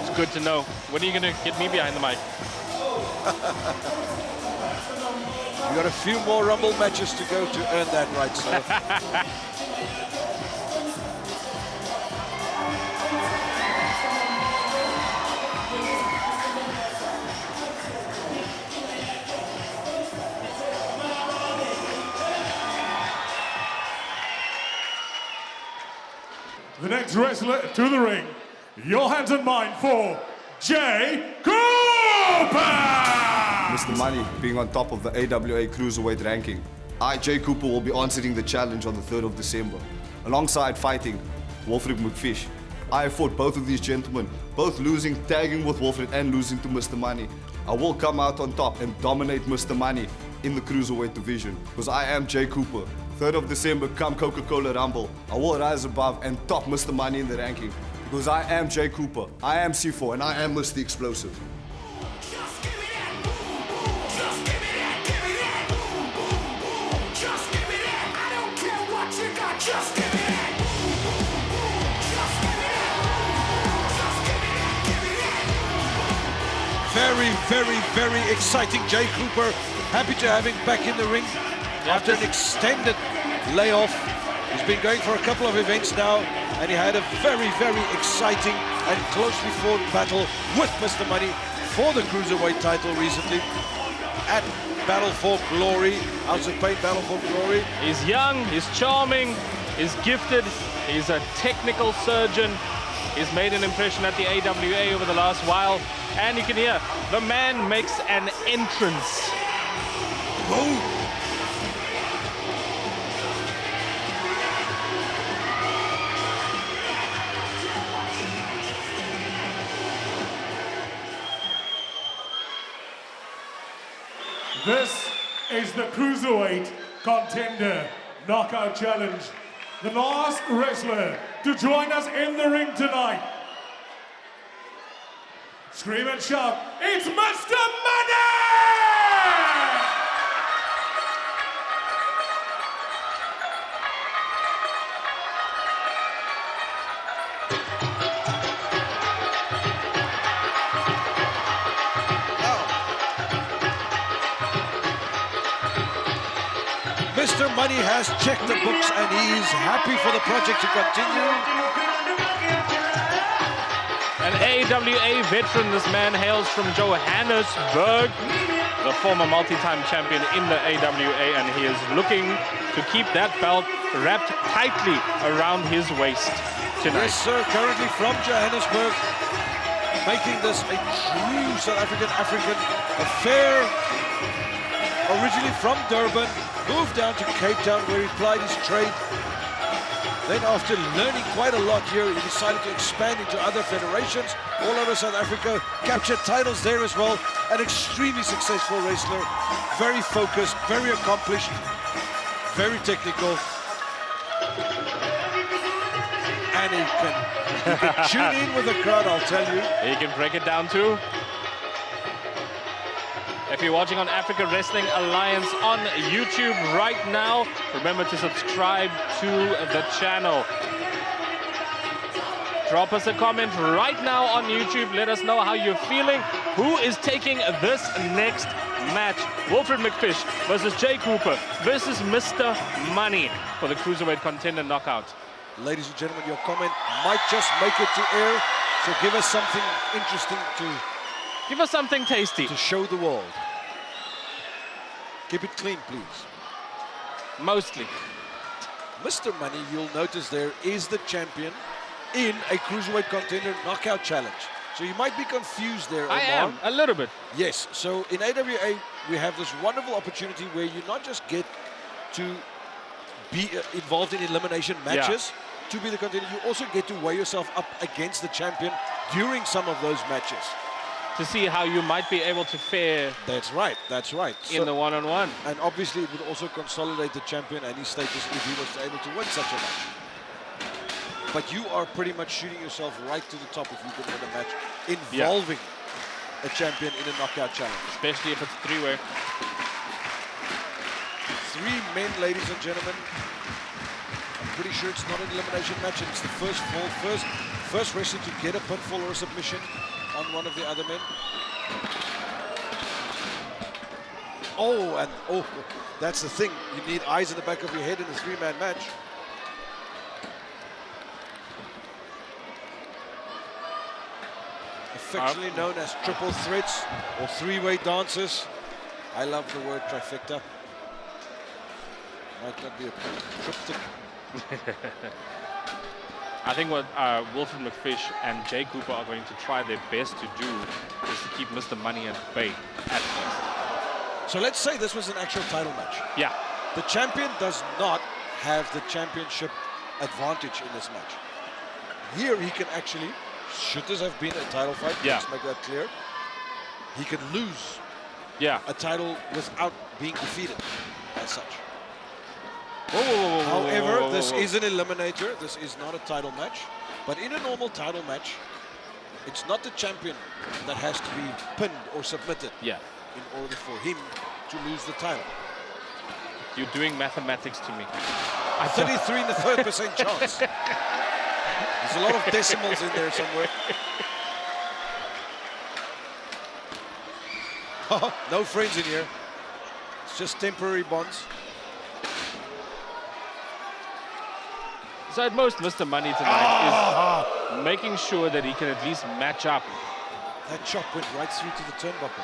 It's good to know. When are you going to get me behind the mic? You got a few more Rumble matches to go to earn that right, sir. The next wrestler to the ring. Your hands and mine for Jay Cooper! Mr. Money being on top of the AWA Cruiserweight ranking. I, Jay Cooper, will be answering the challenge on the 3rd of December, alongside fighting Wilfred McFish. I have fought both of these gentlemen, both losing, tagging with Wilfred and losing to Mr. Money. I will come out on top and dominate Mr. Money in the Cruiserweight division, because I am Jay Cooper. 3rd of December, come Coca-Cola Rumble. I will rise above and top Mr. Money in the ranking, because I am Jay Cooper, I am C4, and I am Mr. Explosive. Just give me that, boom, boom. Just give me that, give me that, boom, boom, boom. Just give me that. I don't care what you got. Just give me that, boom, boom, boom. Just give me that, boom, boom. Just give me that, give me that. Very, very, very exciting Jay Cooper. Happy to have him back in the ring after an extended layoff. He's been going for a couple of events now, and he had a very, very exciting and closely fought battle with Mr. Money for the Cruiserweight title recently at Battle for Glory, House of Pain Battle for Glory. He's young, he's charming, he's gifted, he's a technical surgeon. He's made an impression at the AWA over the last while, and you can hear the man makes an entrance. Whoa. This is the Cruiserweight Contender Knockout Challenge. The last wrestler to join us in the ring tonight. Scream and shout, it's Mr. Money! Mr. Money has checked the books and he is happy for the project to continue. An AWA veteran, this man hails from Johannesburg, the former multi-time champion in the AWA, and he is looking to keep that belt wrapped tightly around his waist tonight. Yes, sir, currently from Johannesburg, making this a true South African affair. Originally from Durban, moved down to Cape Town where he plied his trade. Then after learning quite a lot here, he decided to expand into other federations all over South Africa, captured titles there as well. An extremely successful wrestler, very focused, very accomplished, very technical. And he can tune in with the crowd, I'll tell you. He can break it down too. If you're watching on Africa Wrestling Alliance on YouTube right now, remember to subscribe to the channel. Drop us a comment right now on YouTube. Let us know how you're feeling. Who is taking this next match? Wilfred McFish versus Jay Cooper versus Mr. Money for the Cruiserweight Contender Knockout. Ladies and gentlemen, your comment might just make it to air, so give us something interesting to... Give us something tasty. To show the world. Keep it clean, please. Mostly. Mr. Money, you'll notice there, is the champion in a Cruiserweight Contender Knockout Challenge. So you might be confused there, Omar. I am, a little bit. Yes, so in AWA, we have this wonderful opportunity where you not just get to be involved in elimination matches, to be the contender, you also get to weigh yourself up against the champion during some of those matches. To see how you might be able to fare. That's right, that's right. In the one-on-one. And obviously it would also consolidate the champion and his status if he was able to win such a match. But you are pretty much shooting yourself right to the top if you can win a match involving a champion in a knockout challenge. Especially if it's three-way. 3 men, ladies and gentlemen. I'm pretty sure it's not an elimination match, and it's the first fall, first wrestler to get a pinfall or a submission on one of the other men. Oh, that's the thing. You need eyes in the back of your head in a 3-man match. Affectionately known as triple threats or 3-way dances. I love the word trifecta. Might not be a cryptic. I think what Wilfred McFish and Jay Cooper are going to try their best to do is to keep Mr. Money at bay at first. So let's say this was an actual title match. Yeah. The champion does not have the championship advantage in this match. Here he can actually, should this have been a title fight, let's make that clear, he can lose a title without being defeated as such. However, this is an eliminator. This is not a title match. But in a normal title match, it's not the champion that has to be pinned or submitted in order for him to lose the title. You're doing mathematics to me. 33 and a third % chance. There's a lot of decimals in there somewhere. No friends in here. It's just temporary bonds. So at most, Mr. Money tonight is making sure that he can at least match up. That chop went right through to the turnbuckle.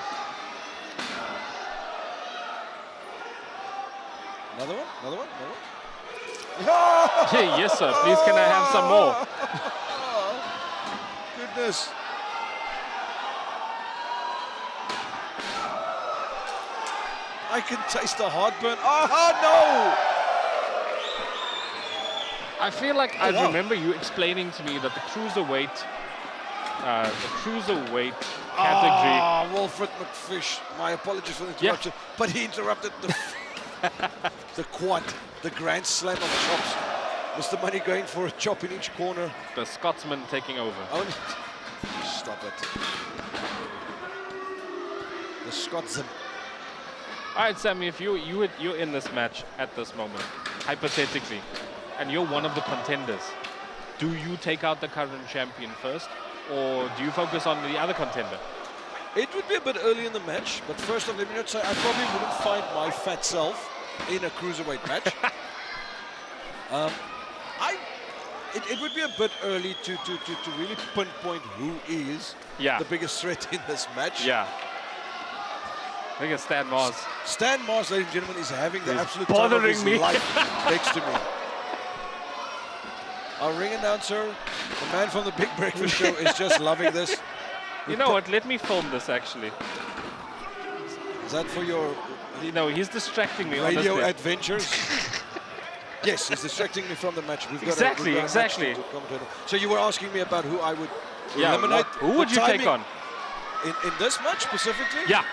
Another one? Another one? Another one? Hey, yes, sir. Please, can I have some more? Goodness. I can taste the heartburn. No! I feel like I remember you explaining to me that the Cruiserweight the cruiserweight category. Ah, Wilfred McFish. My apologies for the interruption, but he interrupted the the quad, the grand slam of chops. Mr. Money going for a chop in each corner. The Scotsman taking over. Oh, stop it. The Scotsman. All right, Sammy, if you're in this match at this moment, hypothetically, and you're one of the contenders, do you take out the current champion first, or do you focus on the other contender? It would be a bit early in the match, but first off, let me not say I probably wouldn't find my fat self in a cruiserweight match. It would be a bit early to really pinpoint who is the biggest threat in this match. Yeah. I think it's Stan Mars. Stan Mars, ladies and gentlemen, is having the absolute bothering time of his me. life next to me. Our ring announcer, the man from the Big Breakfast Show, is just loving this. You know what? Let me film this, actually. Is that for your... You know, he's distracting me, radio honestly. adventures? Yes, he's distracting me from the match. We've got Exactly. a match to commentate on. So you were asking me about who I would eliminate. Who would you take on? In this match specifically? Yeah.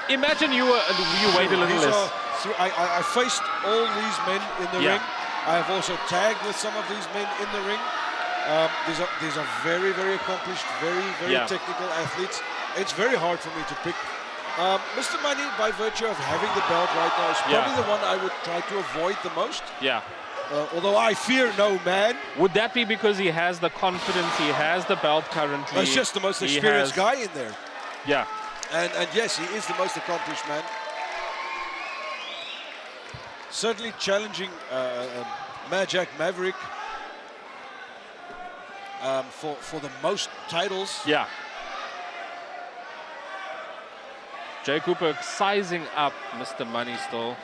Imagine you wait a little less. I faced all these men in the ring. I have also tagged with some of these men in the ring. These are very, very accomplished, very technical athletes. It's very hard for me to pick. Mr. Money, by virtue of having the belt right now, is probably the one I would try to avoid the most. Yeah. Although I fear no man. Would that be because he has the confidence, he has the belt currently? He's just the most experienced guy in there. Yeah. And yes, he is the most accomplished man. Certainly challenging Jack Maverick for the most titles. Yeah. Jay Cooper sizing up Mr. Money still.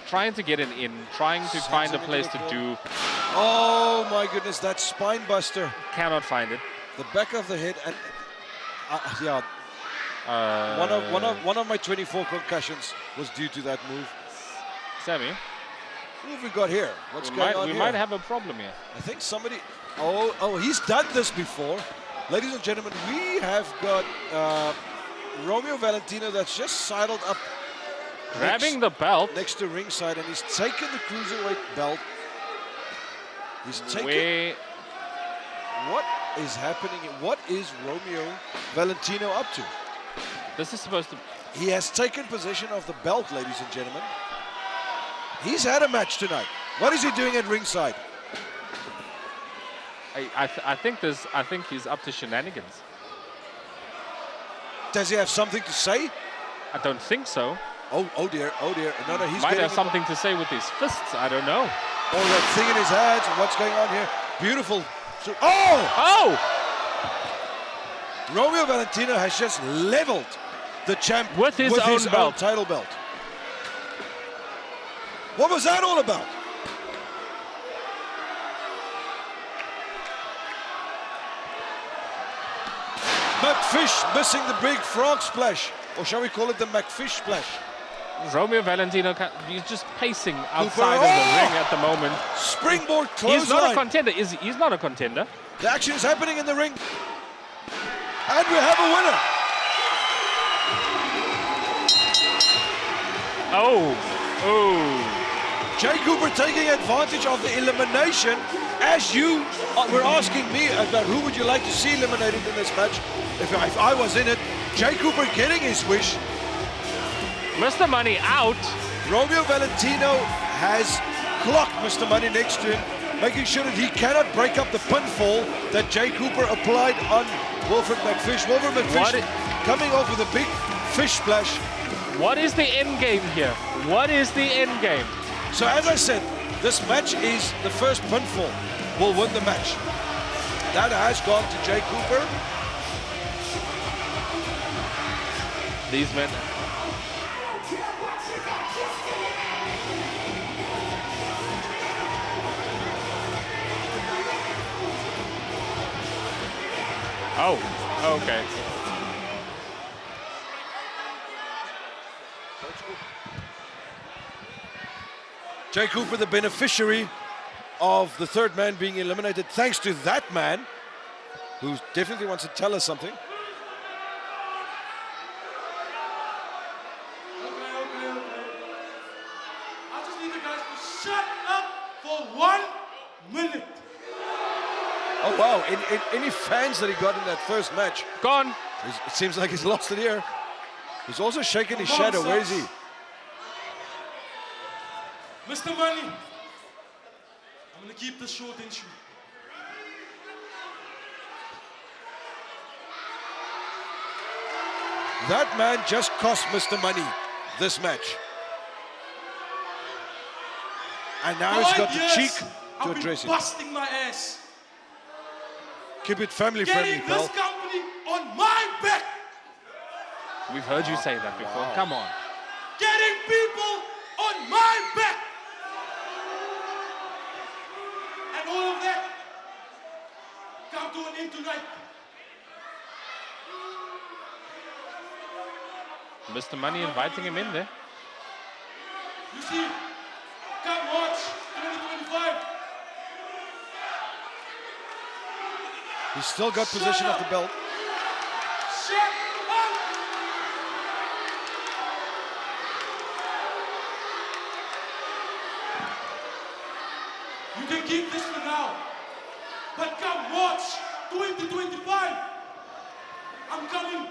Trying to get an in, trying to find a place to do. Oh my goodness, that spine buster. Cannot find it. The back of the head and one of my 24 concussions was due to that move. Sammy, who have we got here? What's going on here? We might have a problem here. I think somebody. Oh, he's done this before, ladies and gentlemen. We have got Romeo Valentino that's just sidled up, grabbing the belt next to ringside, and he's taken the cruiserweight belt. He's taken. What is happening? What is Romeo Valentino up to? This is supposed to... He has taken possession of the belt, ladies and gentlemen. He's had a match tonight. What is he doing at ringside? I think he's up to shenanigans. Does he have something to say? I don't think so. Oh dear. No, he's might have something to say with his fists. I don't know. Oh, that thing in his hands. What's going on here? Beautiful. Romeo Valentino has just leveled the champ with his own title belt. What was that all about? McFish missing the big frog splash, or shall we call it the McFish splash? Romeo Valentino, he's just pacing outside of the ring at the moment. Springboard clothesline. He's not a contender. He's not a contender. The action is happening in the ring. And we have a winner. Jay Cooper taking advantage of the elimination. As you were asking me about who would you like to see eliminated in this match, if I was in it, Jay Cooper getting his wish. Mr. Money out. Romeo Valentino has clocked Mr. Money next to him, making sure that he cannot break up the pinfall that Jay Cooper applied on Wilfred McFish. Wilfred McFish coming off with a big fish splash. What is the end game here? What is the end game? So as I said, this match is the first pinfall will win the match. That has gone to Jay Cooper. These men. Oh, okay. Jay Cooper, the beneficiary of the third man being eliminated, thanks to that man. who definitely wants to tell us something. Okay. I just need you guys to shut up for 1 minute. Oh wow, any fans that he got in that first match? Gone. It seems like he's lost it here. He's also shaking his shadow. Where is he? Mr. Money, I'm gonna keep this short and sweet. That man just cost Mr. Money this match. And now he's got the cheek to address it. Busting my ass. Keep it family friendly, Getting pal. this company on my back. We've heard you say that before. Wow. Come on. Getting people on my back. And all of that come to an end tonight. Mr. Money inviting him in there. You see, come March 2025. He's still got possession of the belt. Shut up! You can keep this for now, but come March 2025, I'm coming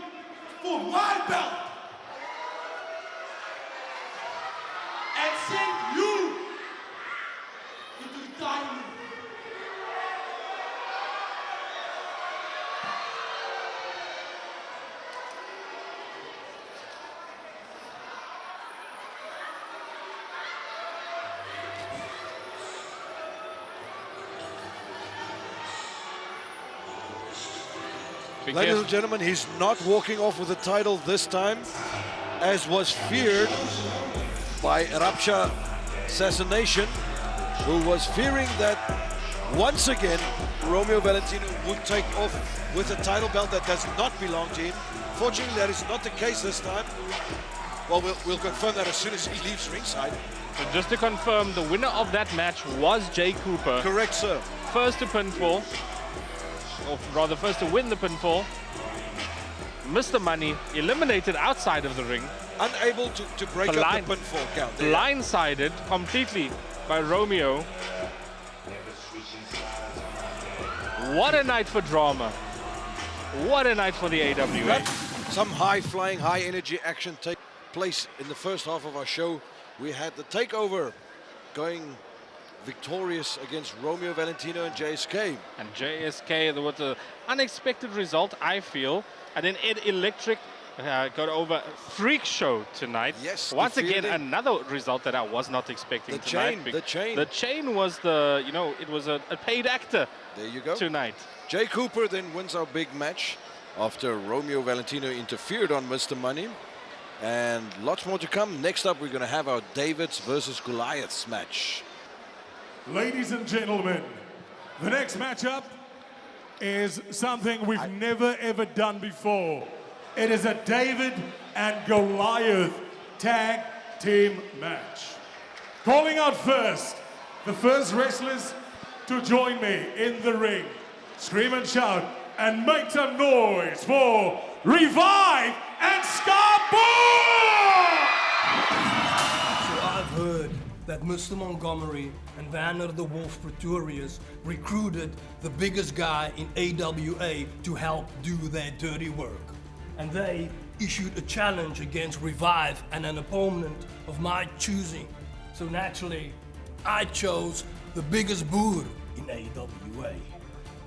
for my belt and send you into retirement. Ladies and gentlemen, he's not walking off with the title this time, as was feared by Rapture Assassination, who was fearing that once again Romeo Valentino would take off with a title belt that does not belong to him. Fortunately, that is not the case this time. Well, we'll confirm that as soon as he leaves ringside. So just to confirm, the winner of that match was Jay Cooper. Correct, sir. First to pinfall, or rather first to win the pinfall. Mr. Money eliminated outside of the ring. Unable to break up the pinfall count. There. Blindsided completely by Romeo. What a night for drama. What a night for the AWA. Some high-flying, high-energy action take place in the first half of our show. We had the Takeover going victorious against Romeo Valentino and JSK. And JSK, there was an unexpected result, I feel. And then Ed Electric got over Freakshow tonight. Yes. Once again, another result that I was not expecting tonight. The chain. The chain was the, it was a paid actor. There you go. Tonight. Jay Cooper then wins our big match after Romeo Valentino interfered on Mr. Money. And lots more to come. Next up, we're going to have our Davids versus Goliaths match. Ladies and gentlemen, the next matchup is something we've never ever done before. It is a David and Goliath tag team match. Calling out first, the first wrestlers to join me in the ring. Scream and shout and make some noise for Revyv and Skaapboer! So I've heard that Mr. Montgomery and Werner the Wolf Pretorius recruited the biggest guy in AWA to help do their dirty work. And they issued a challenge against Revyv and an opponent of my choosing. So naturally, I chose the biggest boer in AWA.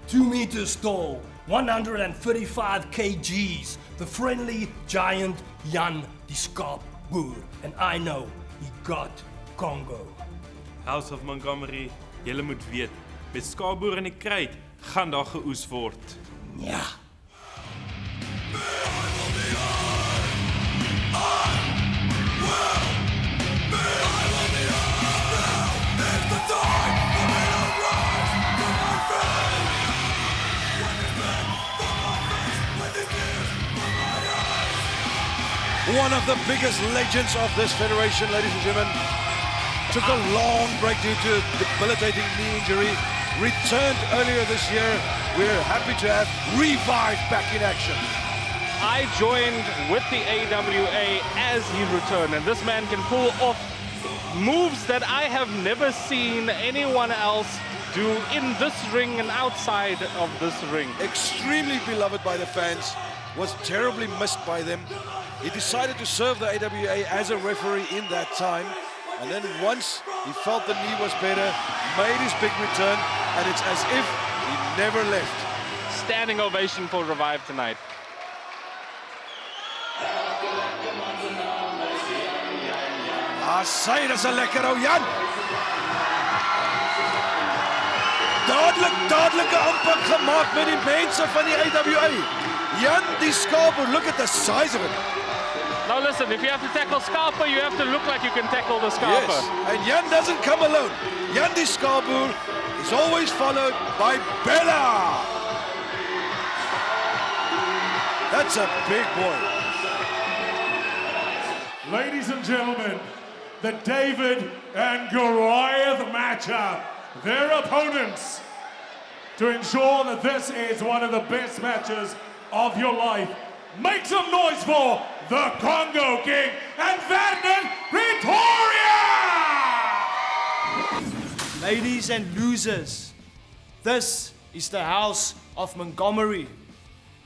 2 meters tall, 135 kgs, the friendly giant Jan die Skaapboer. And I know he got Congo. House of Montgomery, julle moet weet, met Skaapboer in die kruit gaan daar geoes word. Ja. One of the biggest legends of this federation, ladies and gentlemen. Took a long break due to a debilitating knee injury. returned earlier this year. We're happy to have Revyv back in action. I joined with the AWA as he returned, and this man can pull off moves that I have never seen anyone else do in this ring and outside of this ring. Extremely beloved by the fans, was terribly missed by them. He decided to serve the AWA as a referee in that time, and then once he felt the knee was better, made his big return, and it's as if he never left. Standing ovation for Revyv tonight. Sy, dis 'n lekker ou Jan. Dadelike aanpak gemaak met die mense van die AWA. Jan die Skaapboer, look at the size of it. Now listen, if you have to tackle Skaapboer, you have to look like you can tackle the Skaapboer. Yes, and Jan doesn't come alone. Jan die Skaapboer is always followed by Bella. That's a big boy. Ladies and gentlemen, the David and Goliath matchup. Their opponents, to ensure that this is one of the best matches of your life. Make some noise for the Congo King and Werner Pretorius! Ladies and losers, this is the house of Montgomery.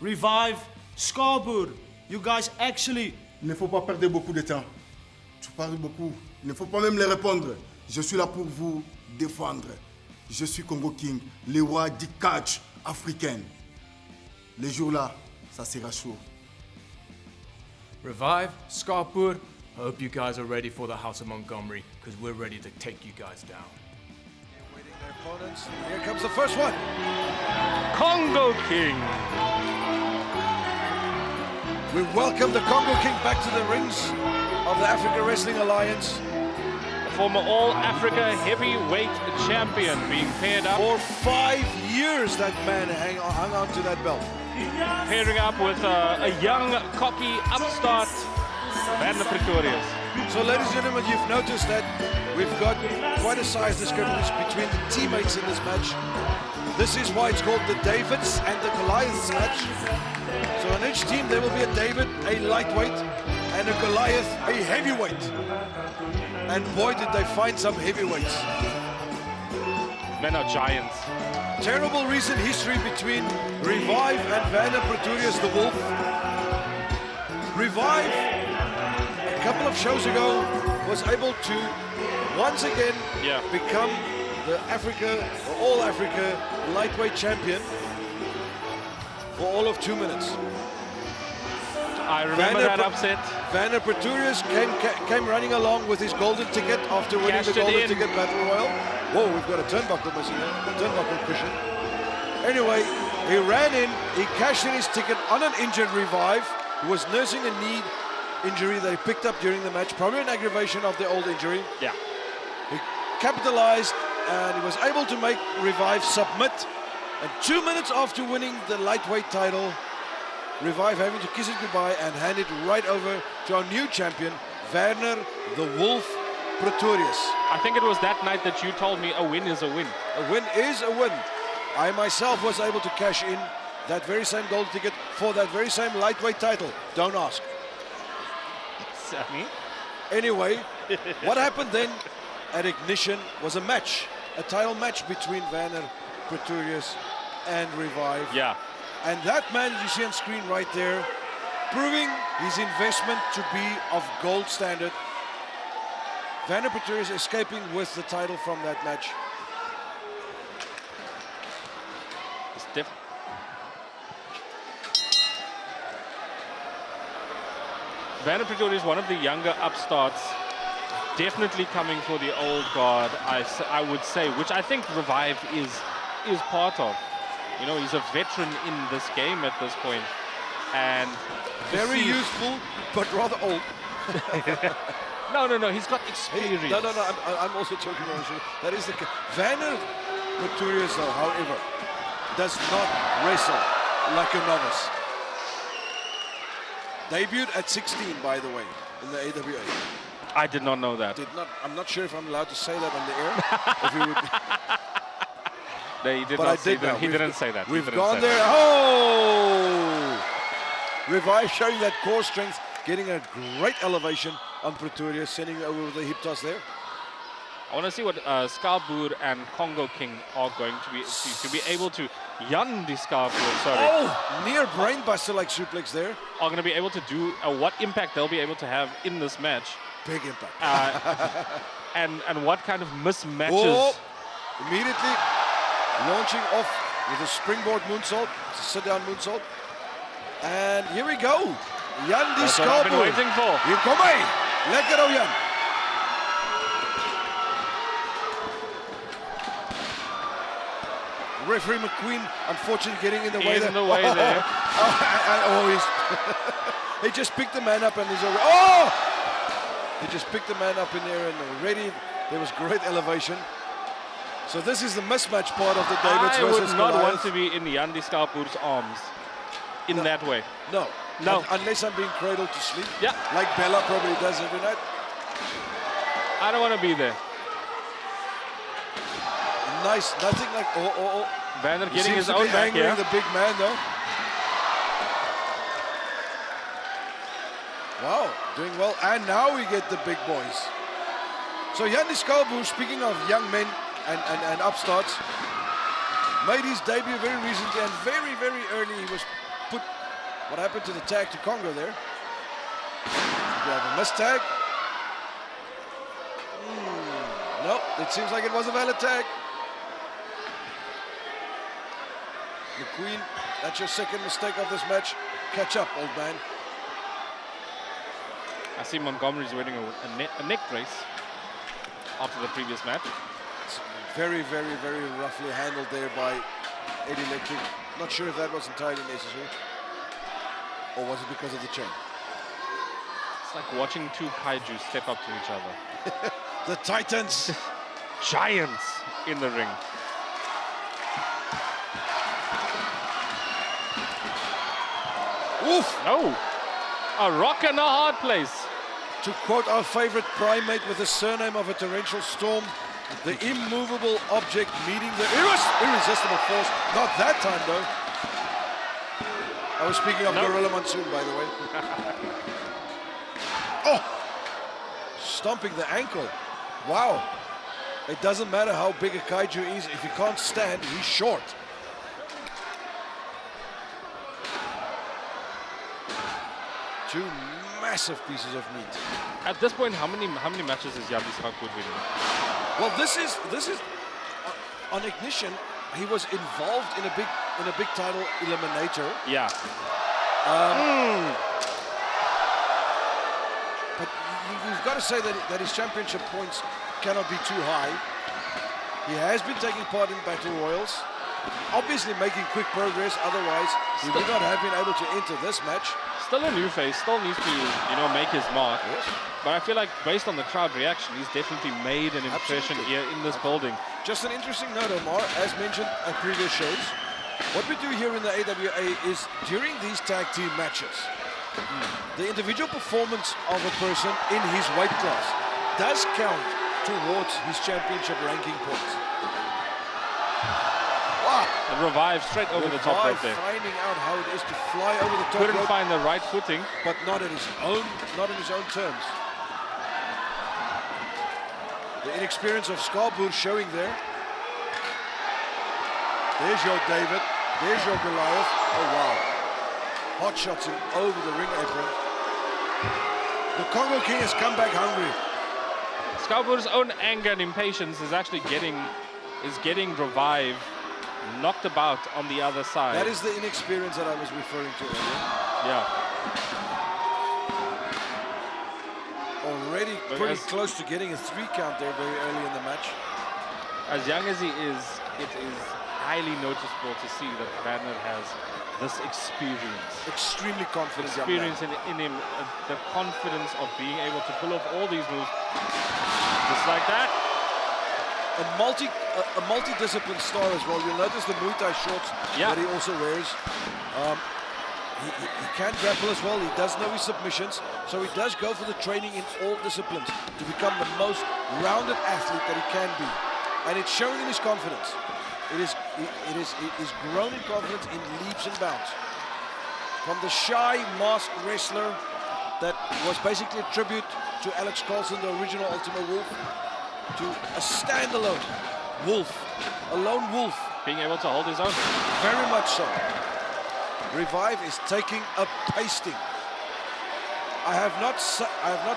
Revyv, Skaapboer, you guys actually... Il ne faut pas perdre beaucoup de temps. Tu parles beaucoup. Il ne faut pas même les répondre. Je suis là pour vous défendre. Je suis Congo King, le roi du catch africain. Les jours-là, ça sera chaud. Revyv, Skaapboer, I hope you guys are ready for the House of Montgomery, because we're ready to take you guys down. Waiting their opponents. Here comes the first one. Congo King. We welcome the Congo King back to the rings of the Africa Wrestling Alliance. Former All-Africa heavyweight champion being paired up. For 5 years that man hung on to that belt. Pairing up with a young, cocky upstart, Werner Pretorius. So ladies and gentlemen, you've noticed that we've got quite a size discrepancy between the teammates in this match. This is why it's called the Davids and the Goliaths match. So on each team there will be a David, a lightweight, and a Goliath, a heavyweight. And boy, did they find some heavyweights. Men are giants. Terrible recent history between Revyv and Werner Pretorius the Wolf. Revyv, a couple of shows ago, was able to once again become the Africa, or All Africa lightweight champion for all of 2 minutes. I remember that upset. Werner Pretorius came running along with his golden ticket after winning Cashed the golden in. ticket battle royal. Whoa, we've got a turnbuckle missing here. Turnbuckle cushion. Anyway, he ran in, he cashed in his ticket on an injured Revyv, who was nursing a knee injury that he picked up during the match, probably an aggravation of the old injury. Yeah. He capitalized and he was able to make Revyv submit. And 2 minutes after winning the lightweight title, Revyv having to kiss it goodbye and hand it right over to our new champion, Werner the Wolf Pretorius. I think it was that night that you told me a win is a win. A win is a win. I myself was able to cash in that very same gold ticket for that very same lightweight title. Don't ask. Sammy? Anyway, what happened then at Ignition was a match, a title match between Werner Pretorius and Revyv. Yeah. And that man you see on screen right there, proving his investment to be of gold standard. Werner Pretorius escaping with the title from that match. It's different. Werner Pretorius is one of the younger upstarts, definitely coming for the old guard, I would say, which I think Revyv is part of. You know, he's a veteran in this game at this point, and very useful, but rather old. No, he's got experience. No, I'm also talking about you. That is the case. Werner Pretorius, though, however, does not wrestle like a novice. Debuted at 16, by the way, in the AWA. I did not know that. I'm not sure if I'm allowed to say that on the air. If we would. No, he did But not I say did that. now. He didn't say that. He We've didn't gone say there. that. Oh! Revyv showing that core strength, getting a great elevation on Pretorius, sending over the hip toss there. I want to see what Skaapboer and Congo King are going to be able to Yandi Skaapboer, sorry. Oh, near brainbuster like suplex there. Are going to be able to do what impact they'll be able to have in this match. Big impact. And what kind of mismatches. Oh, immediately launching off with a springboard moonsault, sit-down moonsault. And here we go. Yandi That's what I've been Skaapboer. waiting for. Hier kom hy. Lekker ou Jan. Referee McQueen, unfortunately, getting in the way He's there. in the way there. He just picked the man up and he's already. Oh! He just picked the man up in there and already there was great elevation. So this is the mismatch part of the Davids I versus would not Goliath. want to be in Yandi Skaapboer's arms in that way. No. No. Unless I'm being cradled to sleep. Yeah. Like Bella probably does every night. I don't want to be there. Nice. Nothing like. Oh. Werner He getting seems his to own be back angering here. the big man though. Wow, doing well. And now we get the big boys. So Yandi Skaapboer, speaking of young men and upstarts, made his debut very recently and very, very early he was put. What happened to the tag to Congo there? We have a missed tag. No, it seems like it was a valid tag. McQueen, that's your second mistake of this match. Catch up, old man. I see Montgomery's wearing a neck brace after the previous match. It's very, very, very roughly handled there by Eddie Electric. Not sure if that was entirely necessary. Or was it because of the chain? It's like watching two kaiju step up to each other. The Titans. Giants in the ring. Oof! No! A rock and a hard place. To quote our favorite primate with the surname of a torrential storm, the immovable object meeting the irresistible force. Not that time, though. I was speaking of Gorilla Monsoon, by the way. Oh! Stomping the ankle. Wow. It doesn't matter how big a kaiju is. If he can't stand, he's short. Two massive pieces of meat. At this point, how many matches is Yandi Skaapboer winning? Well, this is on Ignition. He was involved in a big title eliminator. Yeah. But you've got to say that his championship points cannot be too high. He has been taking part in battle royals, obviously making quick progress. Otherwise, he would not have been able to enter this match. Still a new face, still needs to, make his mark. Yes. But I feel like based on the crowd reaction, he's definitely made an impression here in this building. Just an interesting note, Omar, as mentioned at previous shows, what we do here in the AWA is during these tag team matches, the individual performance of a person in his weight class does count towards his championship ranking points. Wow. And Revyv straight over the top right there. Finding out how it is to fly over the top Couldn't rope, find the right footing. but not in his own terms. The inexperience of Skaapboer showing there. There's your David. There's your Goliath. Oh wow. Hot shots him over the ring apron. The Congo King has come back hungry. Skaapboer's own anger and impatience is actually getting Revyv knocked about on the other side. That is the inexperience that I was referring to earlier. Yeah. Already pretty close to getting a 3 count there very early in the match. As young as he is, it is highly noticeable to see that Werner has this experience. Extremely confident young Experience man. in him, the confidence of being able to pull off all these moves. Just like that. A multi-discipline star as well. You'll notice the Muay Thai shorts that he also wears. He can grapple as well. He does know his submissions. So he does go for the training in all disciplines to become the most rounded athlete that he can be. And it's showing in his confidence. It is he's grown in confidence in leaps and bounds. From the shy masked wrestler that was basically a tribute to Alex Carlson, the original Ultimate Wolf, to a standalone wolf, a lone wolf. Being able to hold his own. Very much so. Revyv is taking a pasting. I have not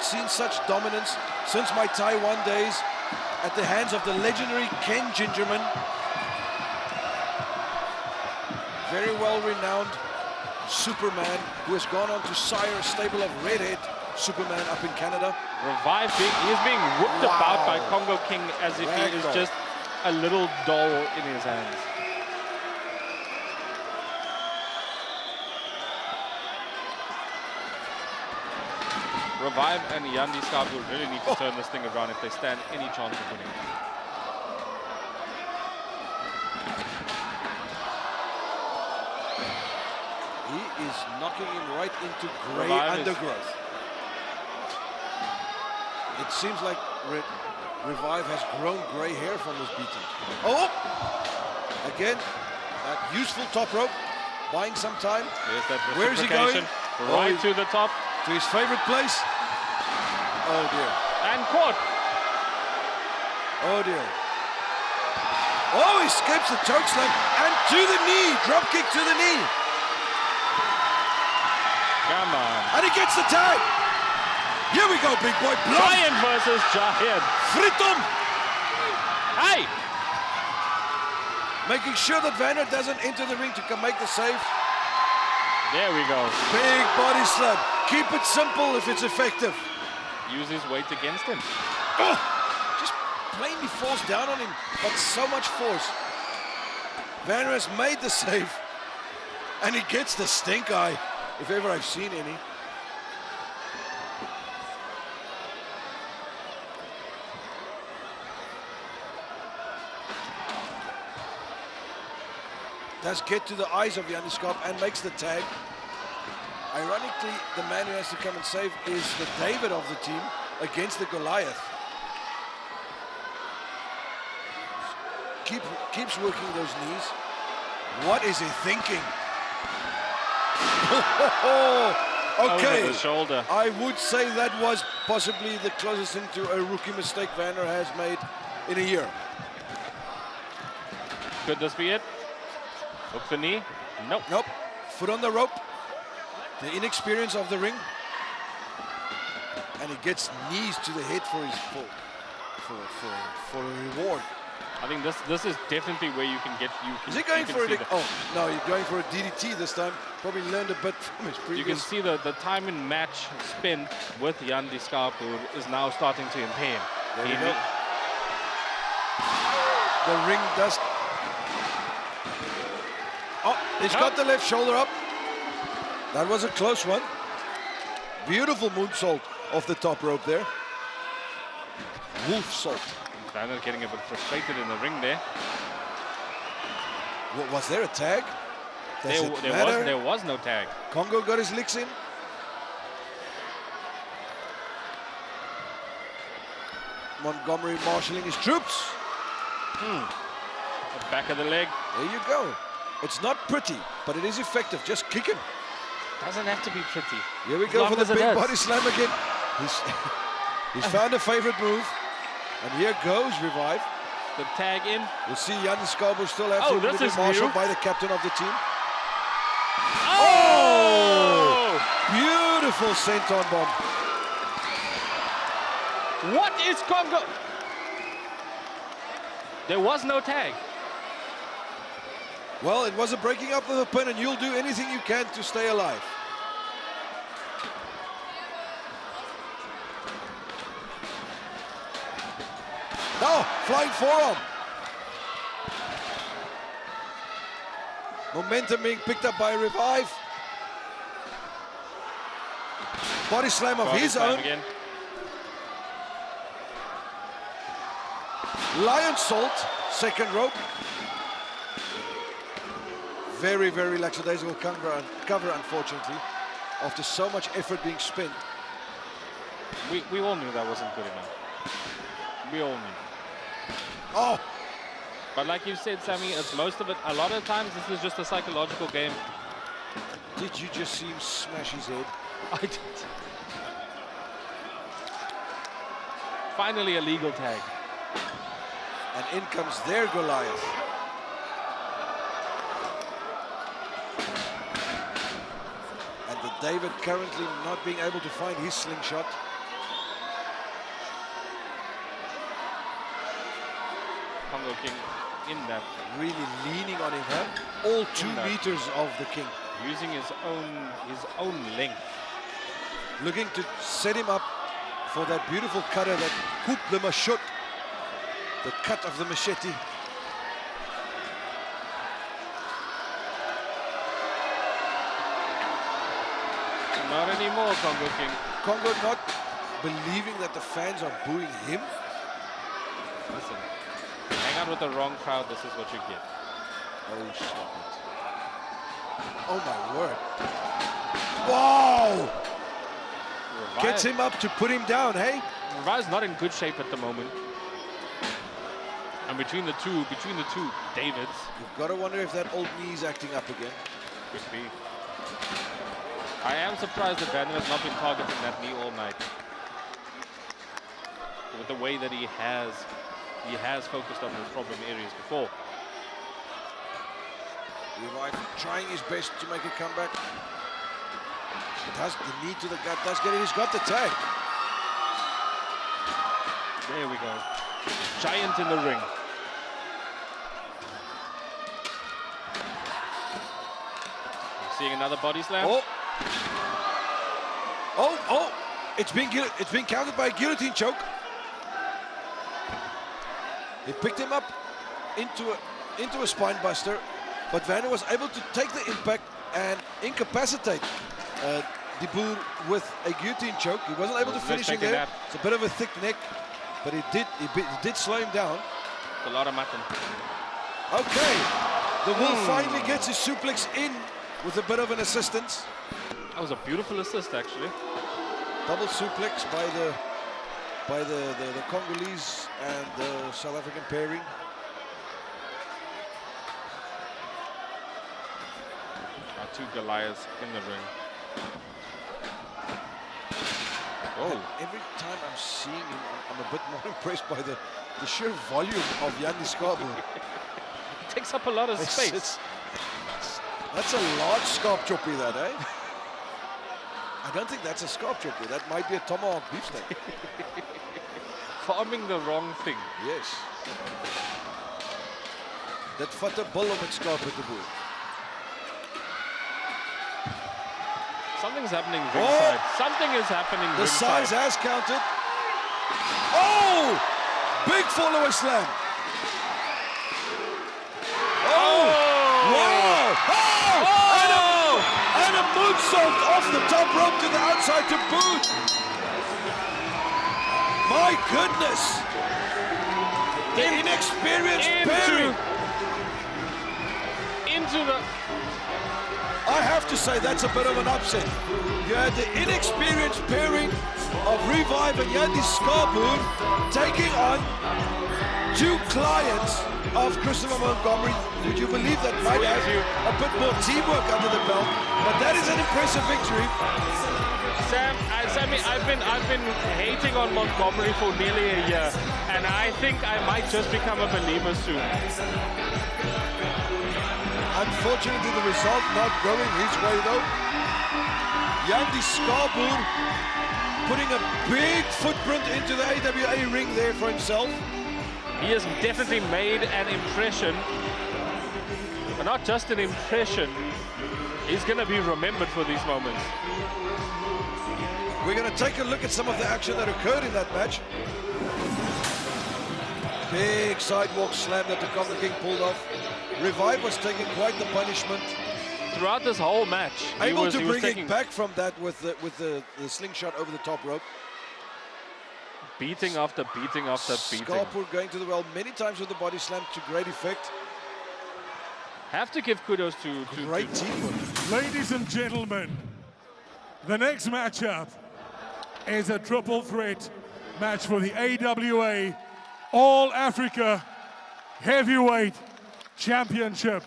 seen such dominance since my Taiwan days at the hands of the legendary Ken Gingerman. Very well renowned Superman who has gone on to sire a stable of redhead Superman up in Canada. Revyv, he's being whooped about by Congo King as if he is just a little doll in his hands. Revyv and Yandi Skaapboer really need to turn this thing around if they stand any chance of winning. He is knocking him right into grey undergrowth. It seems like Revyv has grown grey hair from this beating. Oh! Again, that useful top rope, buying some time. Yes, that Where is he going? Right to the top. To his favorite place. Oh dear. And caught. Oh dear. Oh, he escapes the choke slam and to the knee. Drop kick to the knee. Come on. And he gets the tag. Here we go, big boy. Giant versus Giant. Fritum. Hey. Making sure that Werner doesn't enter the ring to come make the save. There we go. Big body slam. Keep it simple if it's effective. Use his weight against him. Oh, just plainly falls down on him, but so much force. Werner has made the save, and he gets the stink eye, if ever I've seen any. Does get to the eyes of Yandi Skaap and makes the tag. Ironically, the man who has to come and save is the David of the team against the Goliath. Keeps working those knees. What is he thinking? Okay. Over the shoulder. I would say that was possibly the closest thing to a rookie mistake Werner has made in a year. Could this be it? Hook the knee? Nope. Nope. Foot on the rope. The inexperience of the ring. And he gets knees to the head for his for a reward. I think this is definitely where you can get Is he going for it? Oh no, he's going for a DDT this time. Probably learned a bit from his previous. You can see the time in match spent with Yandi Skaapboer is now starting to impair. There you go. The ring does. Oh, he's got the left shoulder up. That was a close one. Beautiful moonsault off the top rope there. Wolf salt. Werner getting a bit frustrated in the ring there. Was there a tag? There was no tag. Congo got his licks in. Montgomery marshalling his troops. The back of the leg. There you go. It's not pretty, but it is effective. Just kick him. Doesn't have to be pretty. Here we go for the big body slam again. He's found a favorite move. And here goes Revyv. The tag in. We'll see Yandi Skaapboer still have to be marshaled by the captain of the team. Oh! Beautiful senton bomb. What is Congo? There was no tag. Well, it was a breaking up of the pin, and you'll do anything you can to stay alive. Oh, flying forearm. Momentum being picked up by Revyv. Body slam of his own. Again. Lion salt, second rope. Very, very lackadaisical cover, unfortunately, after so much effort being spent. We all knew that wasn't good enough. We all knew. Oh, But like you said, Sammy, it's most of it. A lot of times, this is just a psychological game. Did you just see him smash his head? I did. Finally, a legal tag. And in comes their Goliath. And the David currently not being able to find his slingshot. Congo King in that. Really leaning on him, huh? All 2 meters of the King. Using his own length. Looking to set him up for that beautiful cutter, that hoop the machete. The cut of the machete. Not anymore, Congo King. Congo not believing that the fans are booing him. Listen, hang out with the wrong crowd, this is what you get. Oh, stop it. Oh, my word. Wow! Revyv Gets him up to put him down, hey? Revyv's not in good shape at the moment. And between the two Davids. You've got to wonder if that old knee is acting up again. Could be. I am surprised that Werner has not been targeting that knee all night. With the way that he has focused on those problem areas before. Revyv trying his best to make a comeback. Does the knee to the gut, does get it, he's got the tag. There we go. Giant in the ring. Seeing another body slam. Oh, oh! It's been countered by a guillotine choke. He picked him up into a spine buster, but Werner was able to take the impact and incapacitate De Boer with a guillotine choke. He wasn't able to finish him there. It's a bit of a thick neck, but he did slow him down. It's a lot of mutton. Okay, the Wolf finally gets his suplex in with a bit of an assistance. That was a beautiful assist, actually. Double suplex by the Congolese and the South African pairing. Our 2 Goliaths in the ring. Oh! And every time I'm seeing him, I'm a bit more impressed by the sheer volume of Yanni Skaapboer. It takes up a lot of space. That's a large scarp choppy, that, eh? I don't think that's a scarp choppy. That might be a tomahawk beefsteak. Farming the wrong thing. Yes. Dat vat 'n bil om met skape te boer. Something's happening ringside. Something is happening The ringside. size has counted. Oh! Big follower slam. Oh! Wow! Oh! And a moonsault off the top rope to the outside to boot. My goodness! The inexperienced pairing. Into the... I have to say that's a bit of an upset. You had the inexperienced pairing of Revyv and Yanni Skaapboer taking on 2 clients of Christopher Montgomery. Would you believe that might have a bit more teamwork under the belt? But that is an impressive victory. Sammy, I've been hating on Montgomery for nearly a year, and I think I might just become a believer soon. Unfortunately, the result not going his way though. Yanni Skaapboer putting a big footprint into the AWA ring there for himself. He has definitely made an impression, but not just an impression. He's going to be remembered for these moments. We're going to take a look at some of the action that occurred in that match. Big sidewalk slam that the Congo King pulled off. Revyv was taking quite the punishment. Throughout this whole match, able to bring it back from that with the slingshot over the top rope. Beating after beating after beating. Skaapboer going to the well many times with the body slam to great effect. Have to give kudos to great teamwork. Ladies and gentlemen, the next matchup is a triple threat match for the AWA All Africa Heavyweight Championship.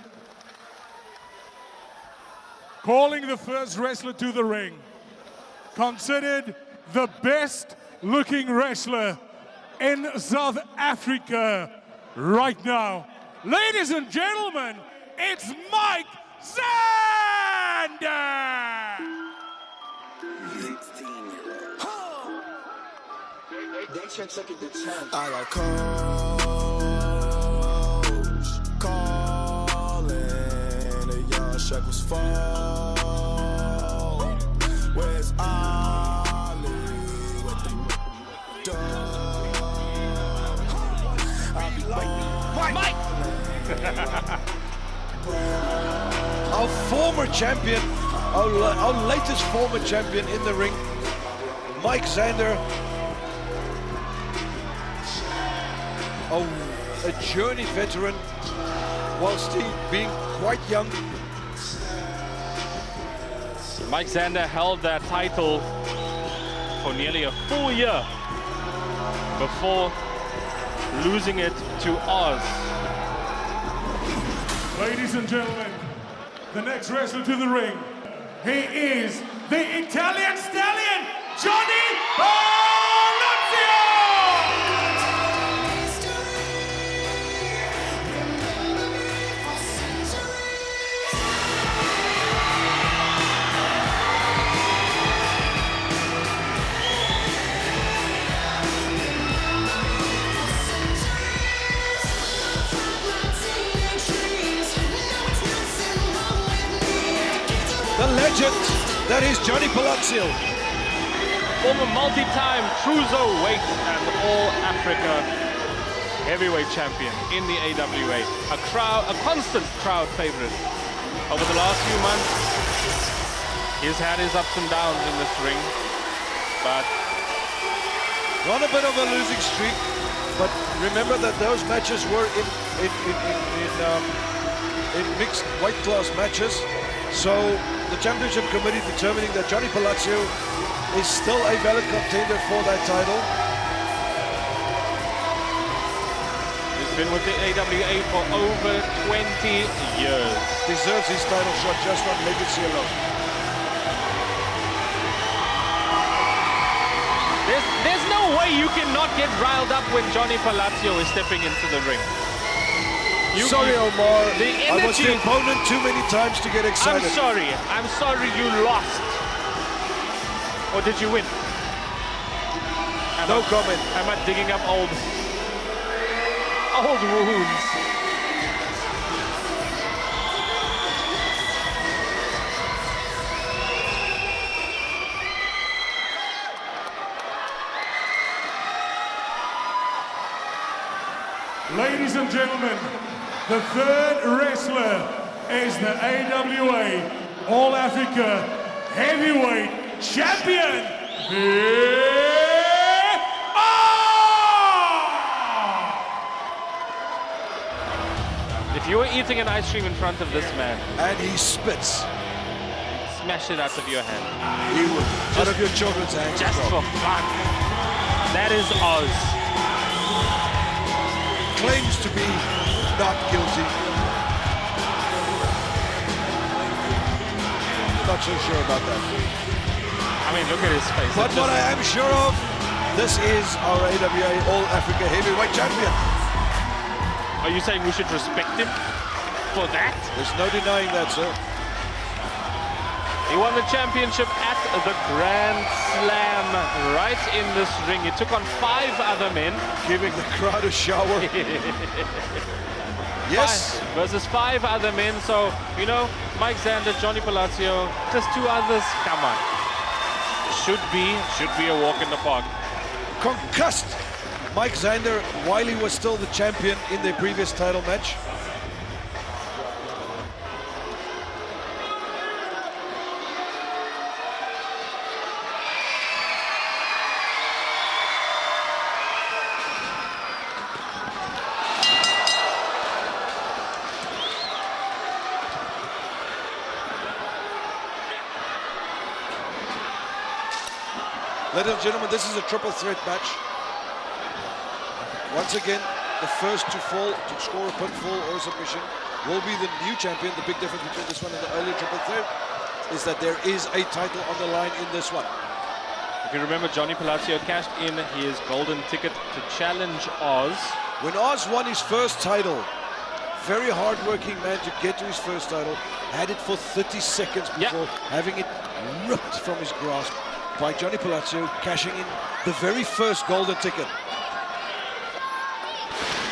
Calling the first wrestler to the ring, considered the best looking wrestler in South Africa right now. Ladies and gentlemen, it's Mike Zander! I got coach calling, the young Shrek was fall. Where's Ollie with the dog? I'll be Mike! Our former champion, our latest former champion in the ring, Mike Zander. A journeyed veteran, whilst he being quite young. Mike Zander held that title for nearly a full year before losing it to Oz. Ladies and gentlemen, the next wrestler to the ring, he is the Italian stallion, Johnny The legend that is Johnny Palazzo. Former multi-time Cruiserweight and All-Africa heavyweight champion in the AWA. A constant crowd favorite. Over the last few months, he's had his ups and downs in this ring, but on a bit of a losing streak, but remember that those matches were in mixed weight class matches. So the championship committee determining that Johnny Palazzo is still a valid contender for that title. He's been with the AWA for over 20 years. Deserves his title shot just on legacy alone. There's no way you cannot get riled up when Johnny Palazzo is stepping into the ring. Sorry, Omar. The energy. I was the opponent too many times to get excited. I'm sorry you lost. Or did you win? No comment. Am I digging up old wounds? Ladies and gentlemen, the third wrestler is the AWA All-Africa Heavyweight Champion. If you were eating an ice cream in front of this man, and he spits, smash it out of your hand. He would. Out of your children's hands. Just for fun. That is Oz. Claims to be not guilty. Not so sure about that. I mean, look at his face. But what I am sure of, this is our AWA All-Africa Heavyweight Champion. Are you saying we should respect him for that? There's no denying that, sir. He won the championship at the Grand Slam right in this ring. He took on 5 other men. Giving the crowd a shower. Yes. Versus 5 other men. So, you know, Mike Zander, Johnny Palazzo, just 2 others. Come on. Should be a walk in the park. Concussed Mike Zander while he was still the champion in the previous title match. Ladies and gentlemen, this is a triple threat match. Once again, the first to fall, to score a pinfall or a submission, will be the new champion. The big difference between this one and the earlier triple threat is that there is a title on the line in this one. If you remember, Johnny Palacio cashed in his golden ticket to challenge Oz. When Oz won his first title, very hard-working man to get to his first title, had it for 30 seconds before having it ripped from his grasp by Johnny Palacio, cashing in the very first golden ticket.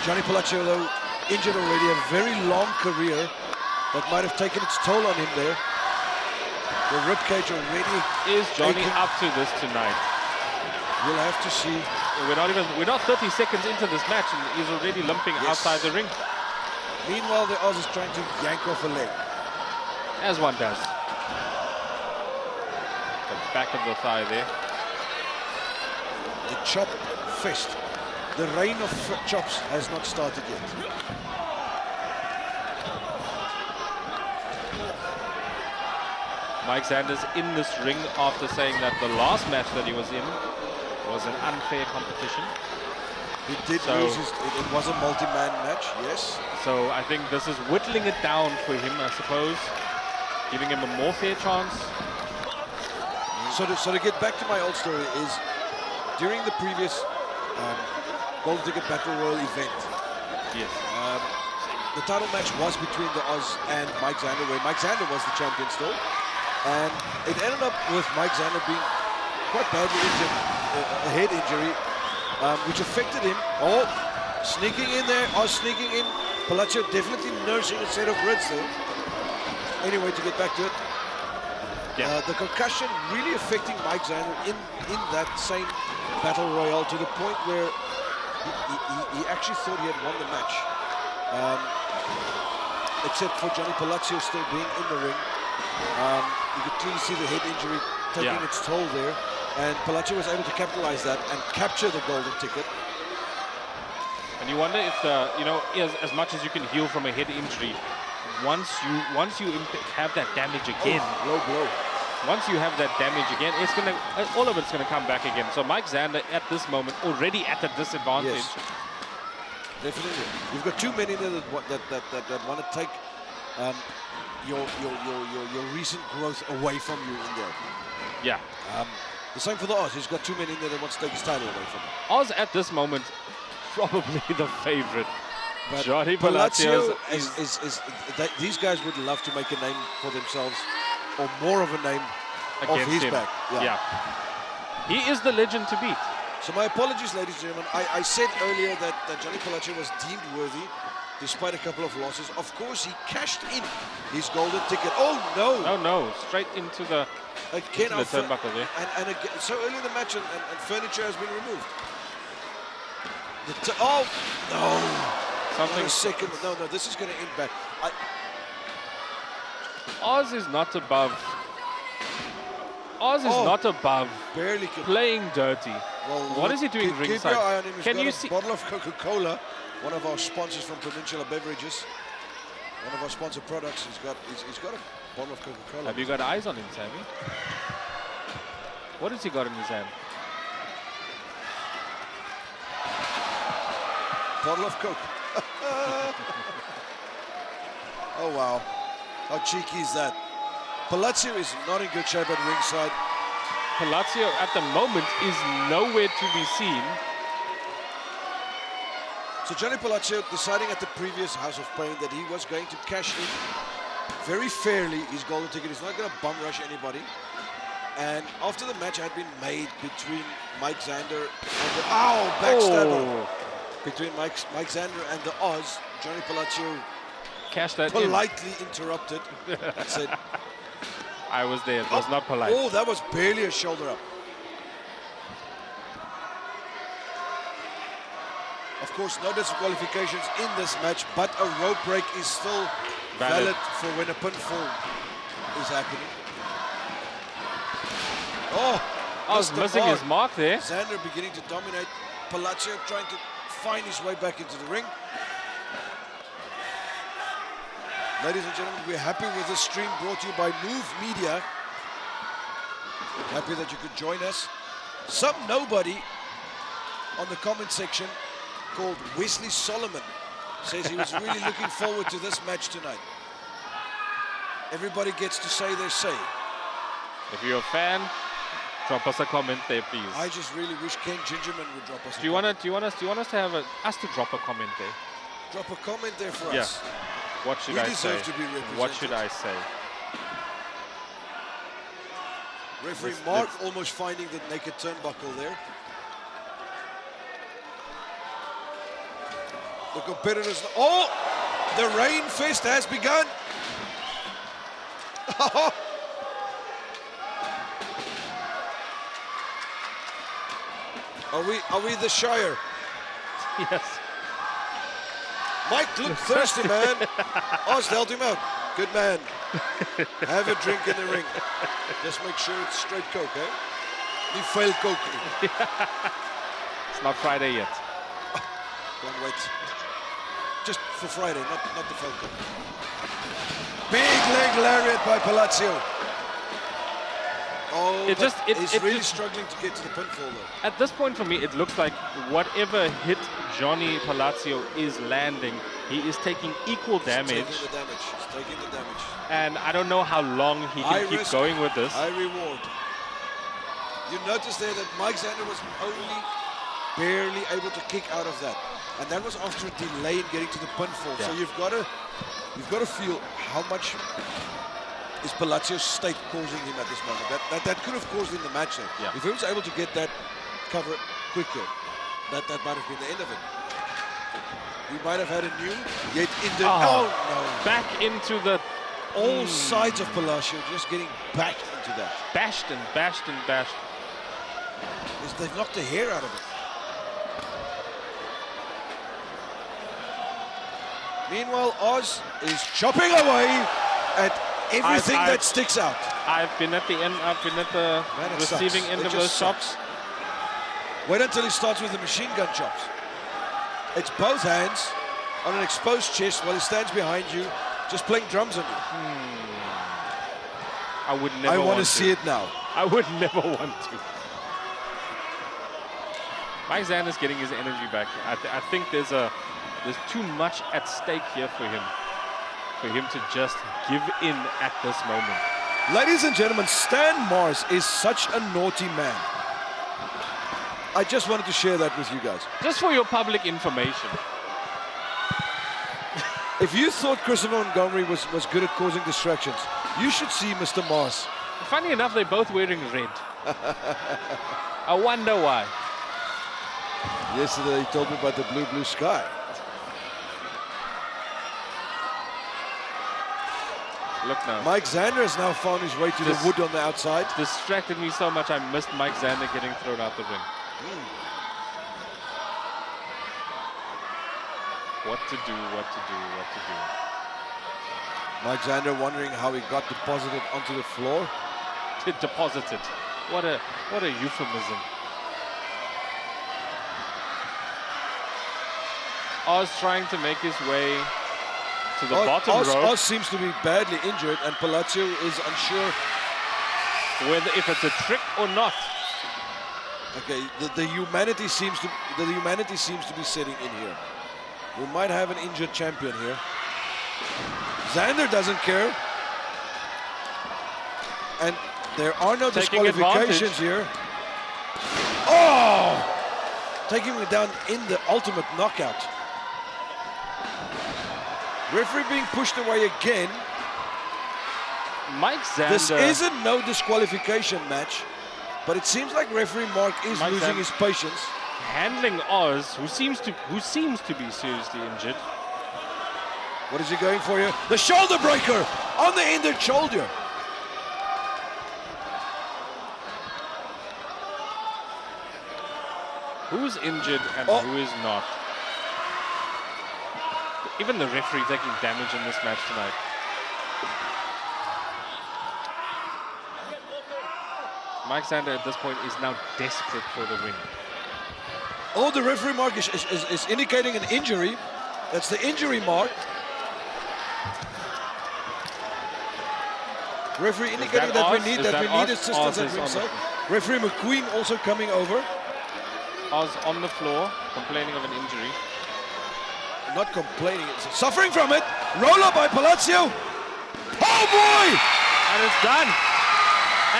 Johnny Palacio, though, injured already, a very long career that might have taken its toll on him there. The ribcage already is Johnny aching. up to this tonight? We'll have to see. We're not 30 seconds into this match and he's already limping outside the ring. Meanwhile, the Oz is trying to yank off a leg. As one does. The back of the thigh there. The chop fest. The reign of chops has not started yet. Mike Sanders in this ring after saying that the last match that he was in was an unfair competition. He did lose his, it was a multi-man match, yes. So I think this is whittling it down for him, I suppose. Giving him a more fair chance. So to get back to my old story is, during the previous Golden Ticket Battle Royal event, yes, the title match was between the Oz and Mike Zander, where Mike Zander was the champion still. And it ended up with Mike Zander being quite badly injured, a head injury, which affected him. Oh, sneaking in there, Oz sneaking in. Palacio definitely nursing a set of ribs there. Anyway, to get back to it, the concussion really affecting Mike Zander in that same battle royale, to the point where he actually thought he had won the match, except for Johnny Palacio still being in the ring. You could clearly see the head injury taking its toll there, and Palacio was able to capitalize that and capture the golden ticket. And you wonder if as much as you can heal from a head injury, once you have that damage again, low blow. Once you have that damage again, it's gonna all of it's gonna come back again. So Mike Zander at this moment already at a disadvantage. Yes, definitely. You've got too many there that want to take your recent growth away from you in there. Yeah. The same for the Oz. He's got too many in there that wants to take his title away from him. Oz at this moment, probably the favorite. But Johnny Palacio these guys would love to make a name for themselves, or more of a name against off his him. back. Yeah. He is the legend to beat. So my apologies, ladies and gentlemen. I said earlier that Johnny Palacio was deemed worthy, despite a couple of losses. Of course, he cashed in his golden ticket. Oh no! Oh no! Straight into the turnbuckle there. And again, so early in the match, and furniture has been removed. Oh no! Something. Not a second. No, this is going to end bad. Oz is not above. Oz is not above barely playing dirty. Well, what is he doing ringside? Keep your eye on him. He's Can got you a see? bottle of Coca-Cola, one of our sponsors from Peninsula Beverages, one of our sponsored products. He's got a bottle of Coca-Cola. Have you got eyes on him, Sammy? What has he got in his hand? Bottle of Coke. Oh wow, how cheeky is that? Palacio is not in good shape at ringside. Palacio at the moment is nowhere to be seen. So Johnny Palacio deciding at the previous House of Pain that he was going to cash in very fairly his golden ticket. He's not going to bum rush anybody. And after the match had been made between Mike Zander and the backstabber between Mike Zander and the Oz, Johnny Palacio cashed that politely interrupted and said, I was there, it was not polite. Oh, that was barely a shoulder up. Of course, no disqualifications in this match, but a rope break is still valid for when a pinfall is happening. Oh, I was missing his mark there. Zander beginning to dominate. Palacio trying to find his way back into the ring. Ladies and gentlemen, we're happy with this stream brought to you by Move Media. Happy that you could join us. Some nobody on the comment section called Wesley Solomon says he was really looking forward to this match tonight. Everybody gets to say their say. If you're a fan, drop us a comment there, please. I just really wish Ken Gingerman would drop us. Do you want us to have us to drop a comment there? Drop a comment there for Yeah. us. What should We I say? deserve to be represented. What should I say? Referee Let's- Mark let's- almost finding the naked turnbuckle there. The competitors. Oh, the rain fest has begun. Are we the Shire? Yes. Mike looked thirsty, man. Oz helped him out. Good man. Have a drink in the ring. Just make sure it's straight Coke, eh? Niet veel Coke. It's not Friday yet. Don't wait. Just for Friday, not the Falcon. Big leg lariat by Palazzo. Oh, It just- it- he's it really just- struggling to get to the pinfall though. At this point for me, it looks like whatever hit Johnny Palazzo is landing, he is taking equal damage. He's taking the damage. He's taking the damage. And I don't know how long he High can keep risk, going with this. high reward. You notice there that Mike Zander was only barely able to kick out of that, and that was after a delay in getting to the pinfall. So Yeah. you've got to feel how much is Palaccio's state causing him at this moment. That could have caused him the match there. Yeah. If he was able to get that cover quicker, that might have been the end of it. We might have had a new, yet in the no. Back into the All sides of Palacio just getting back into that. bashed and bashed and bashed. They've knocked the hair out of it. Meanwhile, Oz is chopping away at everything that sticks out. I've been at the end. I've been at the Man, it receiving sucks. end It of just those chops. Wait until he starts with the machine gun chops. It's both hands on an exposed chest while he stands behind you, just playing drums on you. I would never. I want to see it now. I would never want to. Mike Zander's getting his energy back. I think there's too much at stake here for him to just give in at this moment. Ladies and gentlemen, Stan Mars is such a naughty man. I just wanted to share that with you guys. Just for your public information. If you thought Christopher Montgomery was good at causing distractions, you should see Mr. Mars. Funny enough, they're both wearing red. I wonder why. Yesterday he told me about the blue sky. Look now. Mike Zander has now found his way to the wood on the outside. Distracted me so much I missed Mike Zander getting thrown out the ring. What to do, what to do, what to do. Mike Zander wondering how he got deposited onto the floor. Deposited. What a euphemism. Oz trying to make his way to the bottom row. Oz seems to be badly injured, and Palazzo is unsure whether if it's a trick or not. Okay, the humanity seems to be setting in here. We might have an injured champion here. Zander doesn't care, and there are no Taking disqualifications advantage. here. Oh! Taking him down in the ultimate knockout. Referee being pushed away again. Mike Zander. This isn't no disqualification match, but it seems like referee Mark is Mike losing Zander his patience. handling Oz, who seems to be seriously injured. What is he going for here? The shoulder breaker on the injured shoulder. Who's injured and who is not? Even the referee taking damage in this match tonight. Mike Zander at this point is now desperate for the win. Oh, the referee mark is indicating an injury. That's the injury mark. Referee indicating that we need assistance at ringside. Referee McQueen also coming over. Oz on the floor, complaining of an injury. Not complaining, it's suffering from it. Roller by Palazzo. Oh boy! And it's done.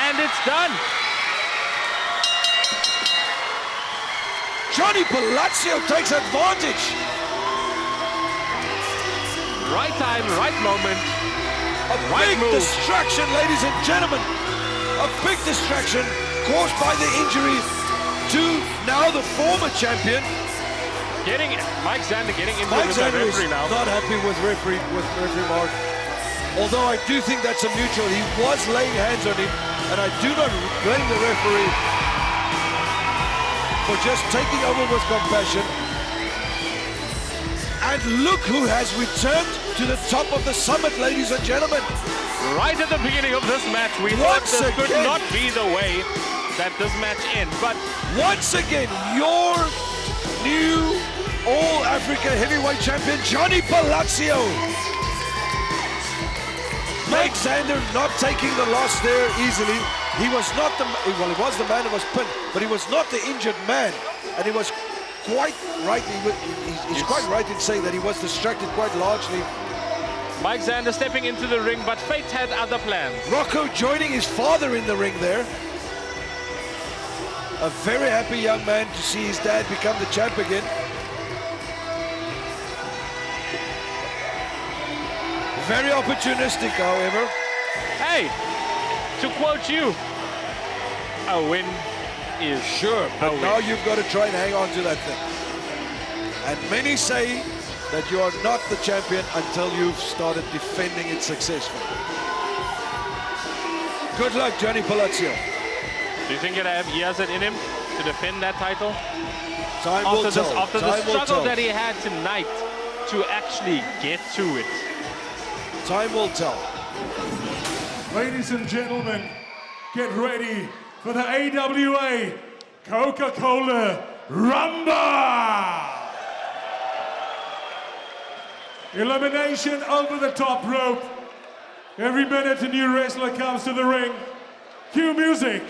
And it's done. Johnny Palazzo takes advantage. Right time, right moment. A big distraction, ladies and gentlemen. A big distraction caused by the injury to now the former champion. Mike Zander getting into Mike with the Zander is referee now. not happy with referee Mark. Although I do think that's a mutual. He was laying hands on him, and I do not blame the referee for just taking over with compassion. And look who has returned to the top of the summit, ladies and gentlemen. Right at the beginning of this match, we thought this could not be the way that this match ends. But once again, your new All-Africa Heavyweight Champion, Johnny Palazzo. Mike Zander not taking the loss there easily. He was not the, well, he was the man who was pinned, but he was not the injured man. And he was quite right, he's quite right in saying that he was distracted quite largely. Mike Zander stepping into the ring, but fate had other plans. Rocco joining his father in the ring there. A very happy young man to see his dad become the champ again. Very opportunistic, however. Hey, to quote you, a win is sure, but now you've got to try and hang on to that thing. And many say that you are not the champion until you've started defending it successfully. Good luck, Johnny Palazzo. Do you think he has it in him to defend that title? Time will tell. After the struggle that he had tonight to actually get to it. Time will tell. Ladies and gentlemen, get ready for the AWA Coca-Cola Rumble! Elimination over the top rope. Every minute a new wrestler comes to the ring. Cue music.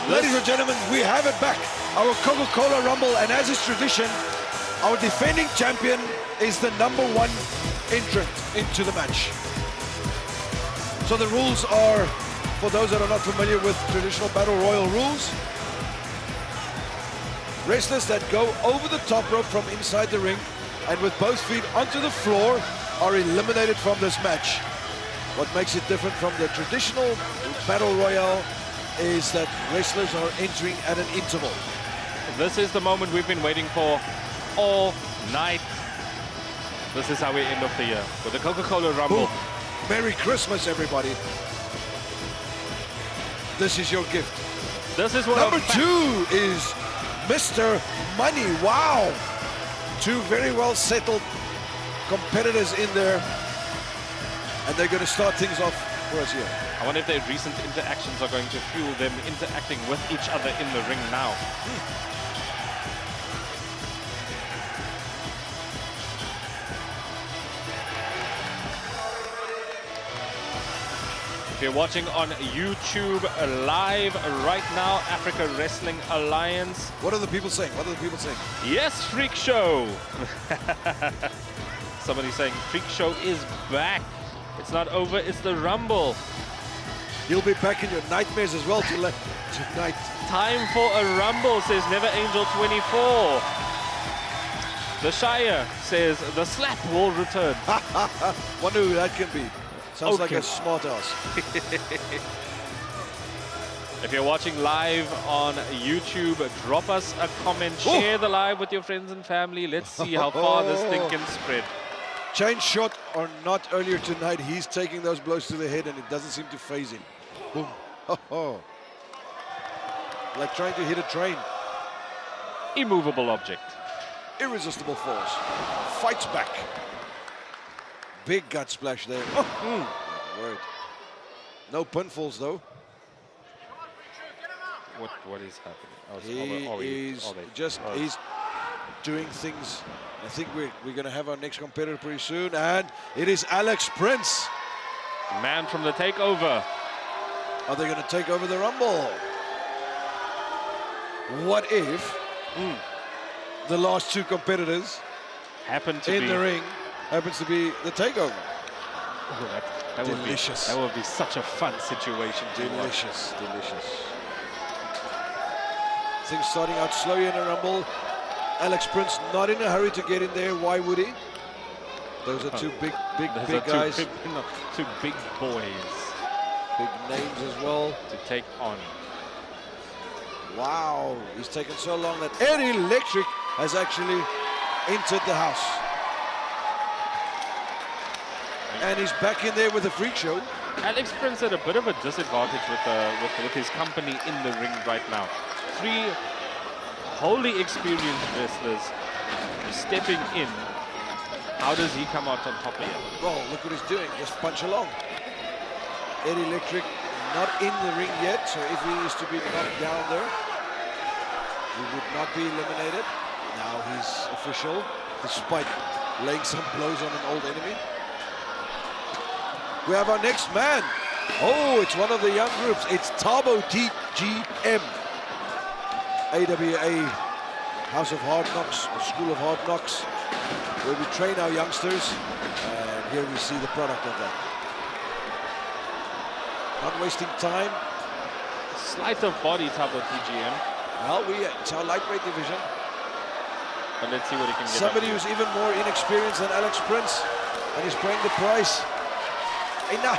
Ladies and gentlemen, we have it back. Our Coca-Cola Rumble, and as is tradition, our defending champion is the #1 entrant into the match. So the rules are, for those that are not familiar with traditional battle royal rules, wrestlers that go over the top rope from inside the ring and with both feet onto the floor are eliminated from this match. What makes it different from the traditional battle royale is that wrestlers are entering at an interval. This is the moment we've been waiting for all night. This is how we end off the year with the Coca-Cola Rumble. Boom. Merry Christmas, everybody. This is your gift. This is what Number 2 is Mr. Money. Wow. 2 very well settled competitors in there. And they're going to start things off for us here. I wonder if their recent interactions are going to fuel them interacting with each other in the ring now. If you're watching on YouTube live right now, Africa Wrestling Alliance. What are the people saying? What are the people saying? Yes, Freakshow. Somebody's saying Freakshow is back. It's not over, it's the Rumble. You'll be back in your nightmares as well tonight. Time for a Rumble, says Never Angel 24. The Shire says the slap will return. Wonder who that can be. Sounds like a smart ass. If you're watching live on YouTube, drop us a comment. Share the live with your friends and family. Let's see how far this thing can spread. Chain shot or not earlier tonight, he's taking those blows to the head and it doesn't seem to phase him. Boom. Like trying to hit a train. Immovable object. Irresistible force. Fights back. Big gut splash there. Word. No pinfalls though. What is happening? Oh, it's He's doing things. I think we're going to have our next competitor pretty soon, and it is Alex Prince. Man from the Takeover. Are they going to take over the Rumble? What if the last two competitors happen to in be the ring happens to be the Takeover? Oh, that would delicious. That would be such a fun situation to watch. Delicious, delicious. Things starting out slowly in a Rumble. Alex Prince not in a hurry to get in there. Why would he? Those are two big guys. Two big boys. Big names as well. To take on. Wow, he's taken so long that Eddie Electric has actually entered the house. And he's back in there with the Freak Show. Alex Prince at a bit of a disadvantage with his company in the ring right now. 3 wholly experienced wrestlers stepping in. How does he come out on top here? Well, look what he's doing, just punch along. Eddie Electric not in the ring yet, so if he is to be knocked down there, he would not be eliminated. Now he's official, despite laying some blows on an old enemy. We have our next man. Oh, it's one of the young groups. It's Tabo TGM. AWA House of Hard Knocks, or School of Hard Knocks, where we train our youngsters. And here we see the product of that. Not wasting time. Sleight of body, Tabo TGM. Well, it's our lightweight division. But let's see what he can get. Somebody who's even more inexperienced than Alex Prince, and he's paying the price. Enough!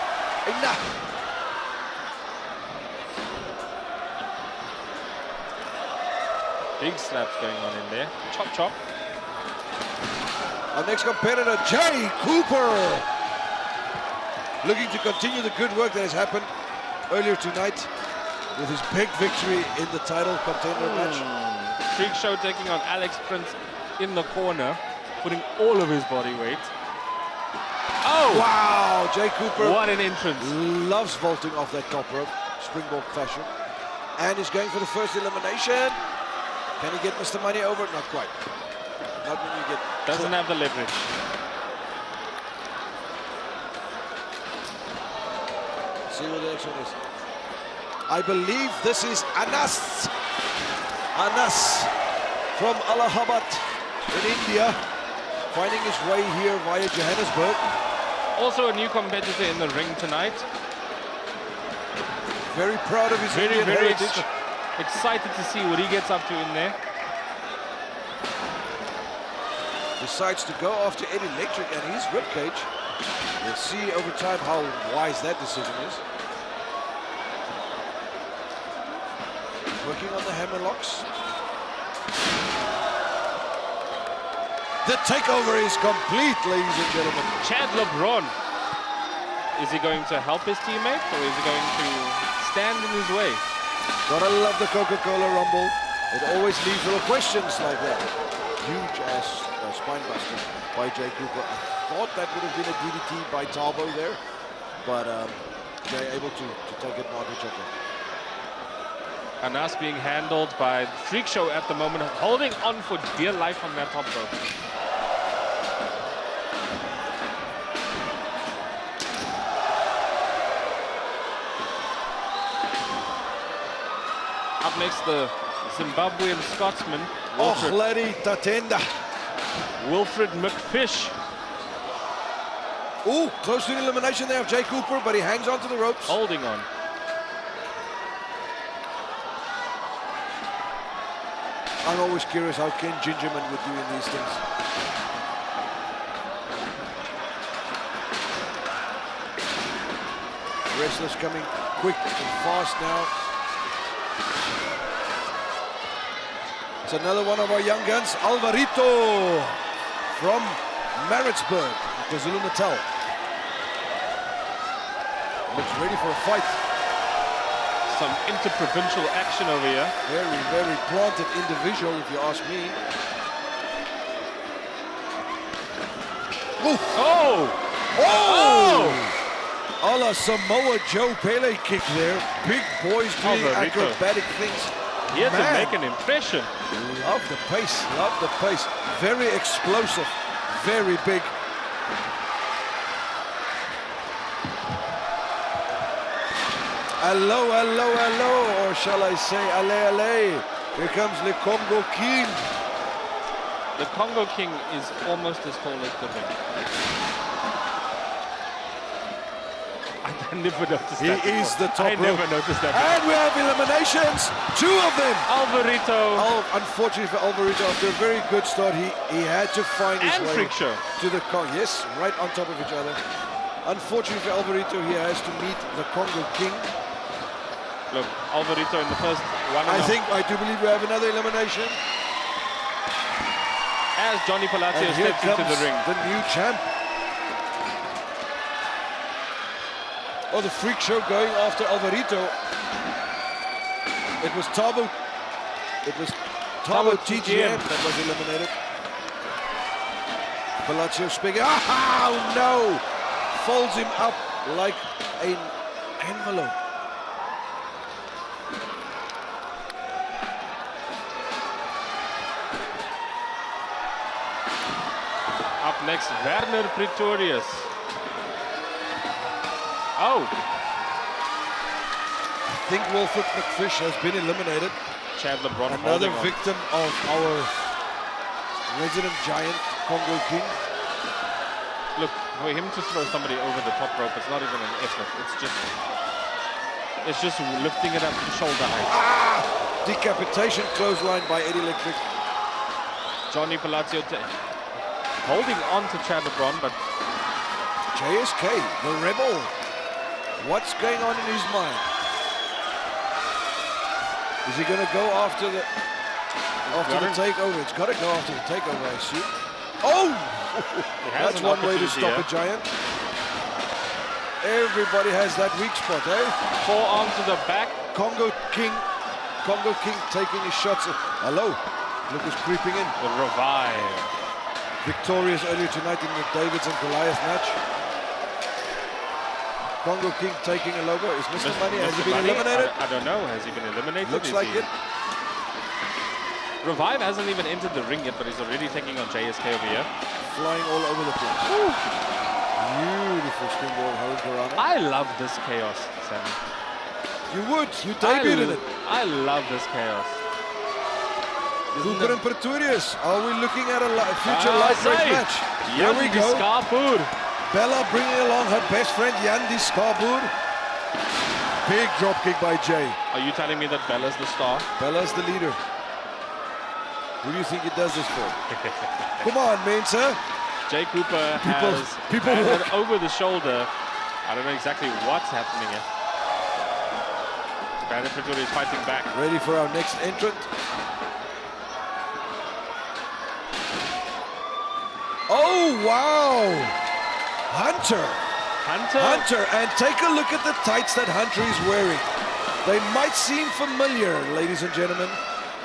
Big slaps going on in there. Chop, chop. Our next competitor, Jay Cooper. Looking to continue the good work that has happened earlier tonight with his big victory in the title contender match. Freakshow taking on Alex Prince in the corner, putting all of his body weight. Oh! Wow, Jay Cooper. What an entrance. Loves vaulting off that top rope, springboard fashion. And he's going for the first elimination. Can he get Mr. Money over? Not quite. Not when you get... Doesn't have the leverage. See what the next one is. I believe this is Anas. Anas from Allahabad in India. Finding his way here via Johannesburg. Also a new competitor in the ring tonight. Very proud of his Indian heritage. Excited to see what he gets up to in there. Decides to go after Eddie Electric and his ribcage. We'll see over time how wise that decision is. Working on the hammerlocks. The takeover is complete, ladies and gentlemen. Chandler Bron. Is he going to help his teammate, or is he going to stand in his way? Gotta love the Coca-Cola Rumble. It always leaves little questions like that. Huge ass spine buster by Jay Cooper. I thought that would have been a DDT by Tabo there, but Jay able to take advantage of it. Anas being handled by Freakshow at the moment, holding on for dear life on that top rope. Up next, the Zimbabwean Scotsman, Ochledi Tatenda. Wilfred McFish. Ooh, close to the elimination there of Jay Cooper, but he hangs on to the ropes. Holding on. I'm always curious how Ken Gingerman would do in these things. Wrestlers coming quick and fast now. It's another one of our young guns, Alvarito from Maritzburg, KwaZulu-Natal. Looks ready for a fight. Some interprovincial action over here. Very, very planted individual, if you ask me. Ooh. Oh! Oh! A la Samoa Joe Pele kick there. Big boys doing Alvarito. acrobatic things. Here to Man. make an impression. Love the pace, love the pace. Very explosive, very big. Hello, hello, hello, or shall I say, allez, allez. Here comes the Congo King. The Congo King is almost as tall as the ring. I never noticed He that is before. the top I rope. never noticed that And before. we have eliminations, 2 of them. Alvarito. Unfortunately for Alvarito, after a very good start, he had to find his And way Freakshow. to the Congo. Yes, right on top of each other. Unfortunately for Alvarito, he has to meet the Congo King. Look, Alvarito in the first one. I do believe we have another elimination. As Johnny Palacio And here steps into comes the ring. the new champ. Oh, the Freak Show going after Alvarito. It was Tabo TGM that was eliminated. Palacio speaking. Oh no! Folds him up like an envelope. Up next, Werner Pretorius. Oh! I think Wilfred McFish has been eliminated. Chandler Bron Another holding on. victim of our resident giant, Congo King. Look, for him to throw somebody over the top rope, it's not even an effort. It's just lifting it up to shoulder height. Decapitation clothesline by Eddie Electric. Johnny Palacio holding on to Chandler Bron, but JSK, the rebel. What's going on in his mind? Is he going to go after the takeover? It's got to go after the takeover, I assume. Oh! That's one way to stop a giant. Everybody has that weak spot, eh? Forearm to the back. Congo King taking his shots. Hello, look who's creeping in. The Revyv. Victorious earlier tonight in the Davids and Goliath match. Congo King taking a logo. Is Mr. Money, has he been eliminated? I don't know. Has he been eliminated? Looks like it. Revyv hasn't even entered the ring yet, but he's already taking on JSK over here. Flying all over the place. Beautiful springboard Hurricanrana. I love this chaos, Sammy. You would. You debuted in it. I love this chaos. Cooper and Pretorius. Are we looking at a future lightweight match? Here we go. Skaapboer. Bella bringing along her best friend, Yandi Skaapboer. Big dropkick by Jay. Are you telling me that Bella's the star? Bella's the leader. Who do you think he does this for? Come on, Mensa. Jay Cooper has handed over the shoulder. I don't know exactly what's happening here. Brandon Pretorius fighting back. Ready for our next entrant. Oh, wow. Hunter, and take a look at the tights that Hunter is wearing. They might seem familiar, ladies and gentlemen,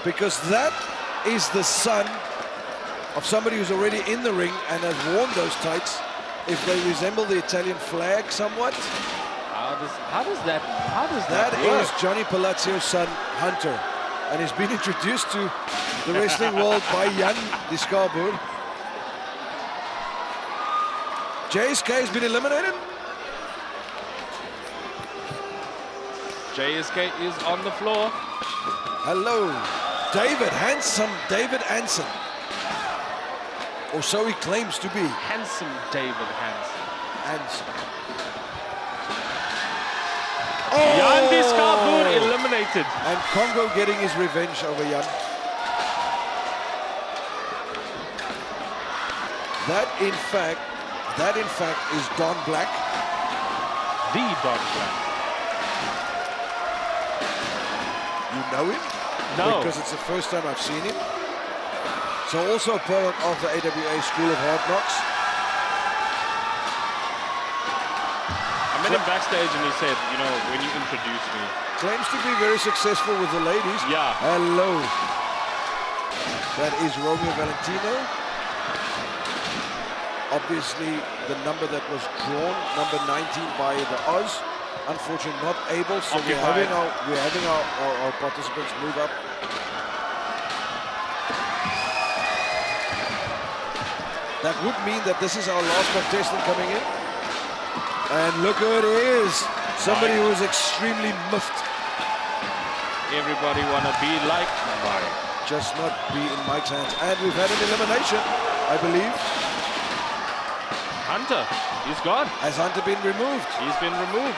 because that is the son of somebody who's already in the ring and has worn those tights. If they resemble the Italian flag somewhat. How does that That work? is Johnny Palazzo's son, Hunter, and he's been introduced to the wrestling world by Jan Skaapboer. JSK has been eliminated. JSK is on the floor. Hello, David Hansen. Or so he claims to be. Handsome David Hansen. Oh! Jan Skaapboer eliminated. And Congo getting his revenge over Jan. That in fact is Don Black. The Don Black. You know him? No. Because it's the first time I've seen him. So also a product of the AWA School of Hard Knocks. I met him backstage and he said, you know, when you introduced me. Claims to be very successful with the ladies. Yeah. Hello. That is Romeo Valentino. Obviously, the number that was drawn, number 19 by the Oz, unfortunately not able. So we're having our participants move up. That would mean that this is our last contestant coming in. And look who it is. Somebody who is extremely miffed. Everybody want to be like Mike. Just not be in Mike's hands. And we've had an elimination, I believe. Hunter, he's gone. Has Hunter been removed? He's been removed.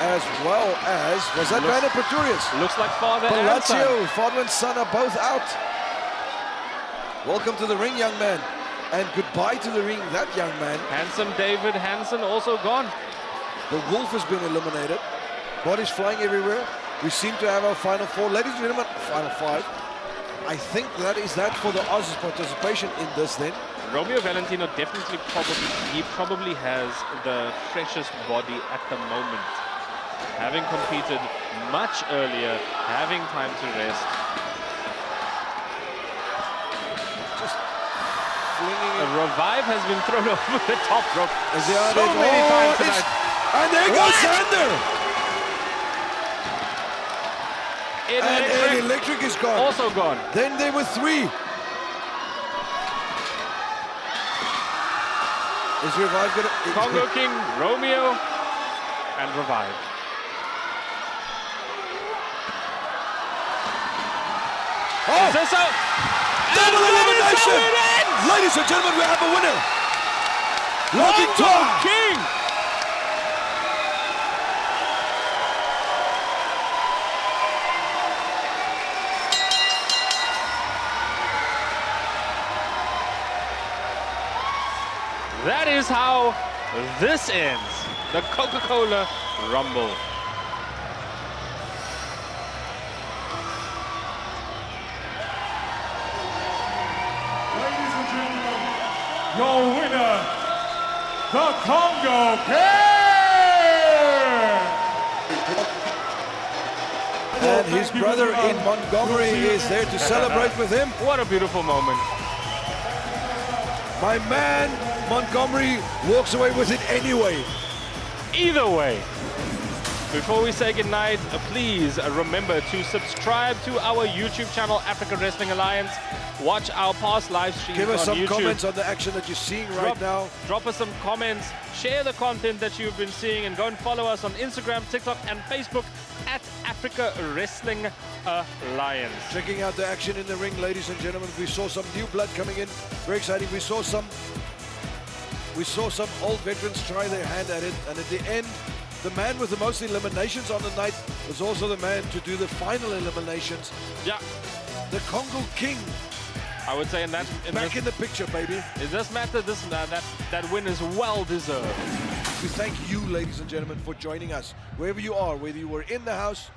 As well as, was that Werner Pretorius? Looks like father and son. Palazzo, father and son are both out. Welcome to the ring, young man. And goodbye to the ring, that young man. Handsome David Hansen also gone. The Wolf has been eliminated. Bodies flying everywhere. We seem to have our final four. Ladies and gentlemen, final five. I think that is that for the Oz's participation in this then. Romeo Valentino probably has the freshest body at the moment. Having competed much earlier, having time to rest. A Revyv has been thrown over the top rope so many times tonight. And there goes Sander! And Electric is gone. Also gone. Then there were three. Is Revyv gonna... Congo King, Romeo, and Revyv. Oh! Is this out? Double elimination! Ladies and gentlemen, we have a winner! La victoire! King! That is how this ends. The Coca-Cola Rumble. Your winner, the Congo King! And his brother in Montgomery is there to celebrate with him. What a beautiful moment. My man, Montgomery, walks away with it anyway. Either way. Before we say goodnight, please remember to subscribe to our YouTube channel, Africa Wrestling Alliance. Watch our past live streams Give us some YouTube. comments on the action that you're seeing right now. Drop us some comments, share the content that you've been seeing, and go and follow us on Instagram, TikTok, and Facebook at Africa Wrestling Alliance. Checking out the action in the ring, ladies and gentlemen. We saw some new blood coming in. Very exciting. We saw some old veterans try their hand at it, and at the end, the man with the most eliminations on the night was also the man to do the final eliminations. Yeah. The Congo King. I would say in that back in the picture, baby. In this matter, that win is well deserved. We thank you, ladies and gentlemen, for joining us wherever you are, whether you were in the house,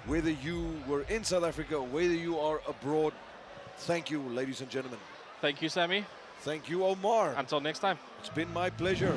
whether you were in South Africa, whether you are abroad. Thank you, ladies and gentlemen. Thank you, Sammy. Thank you, Omar. Until next time. It's been my pleasure.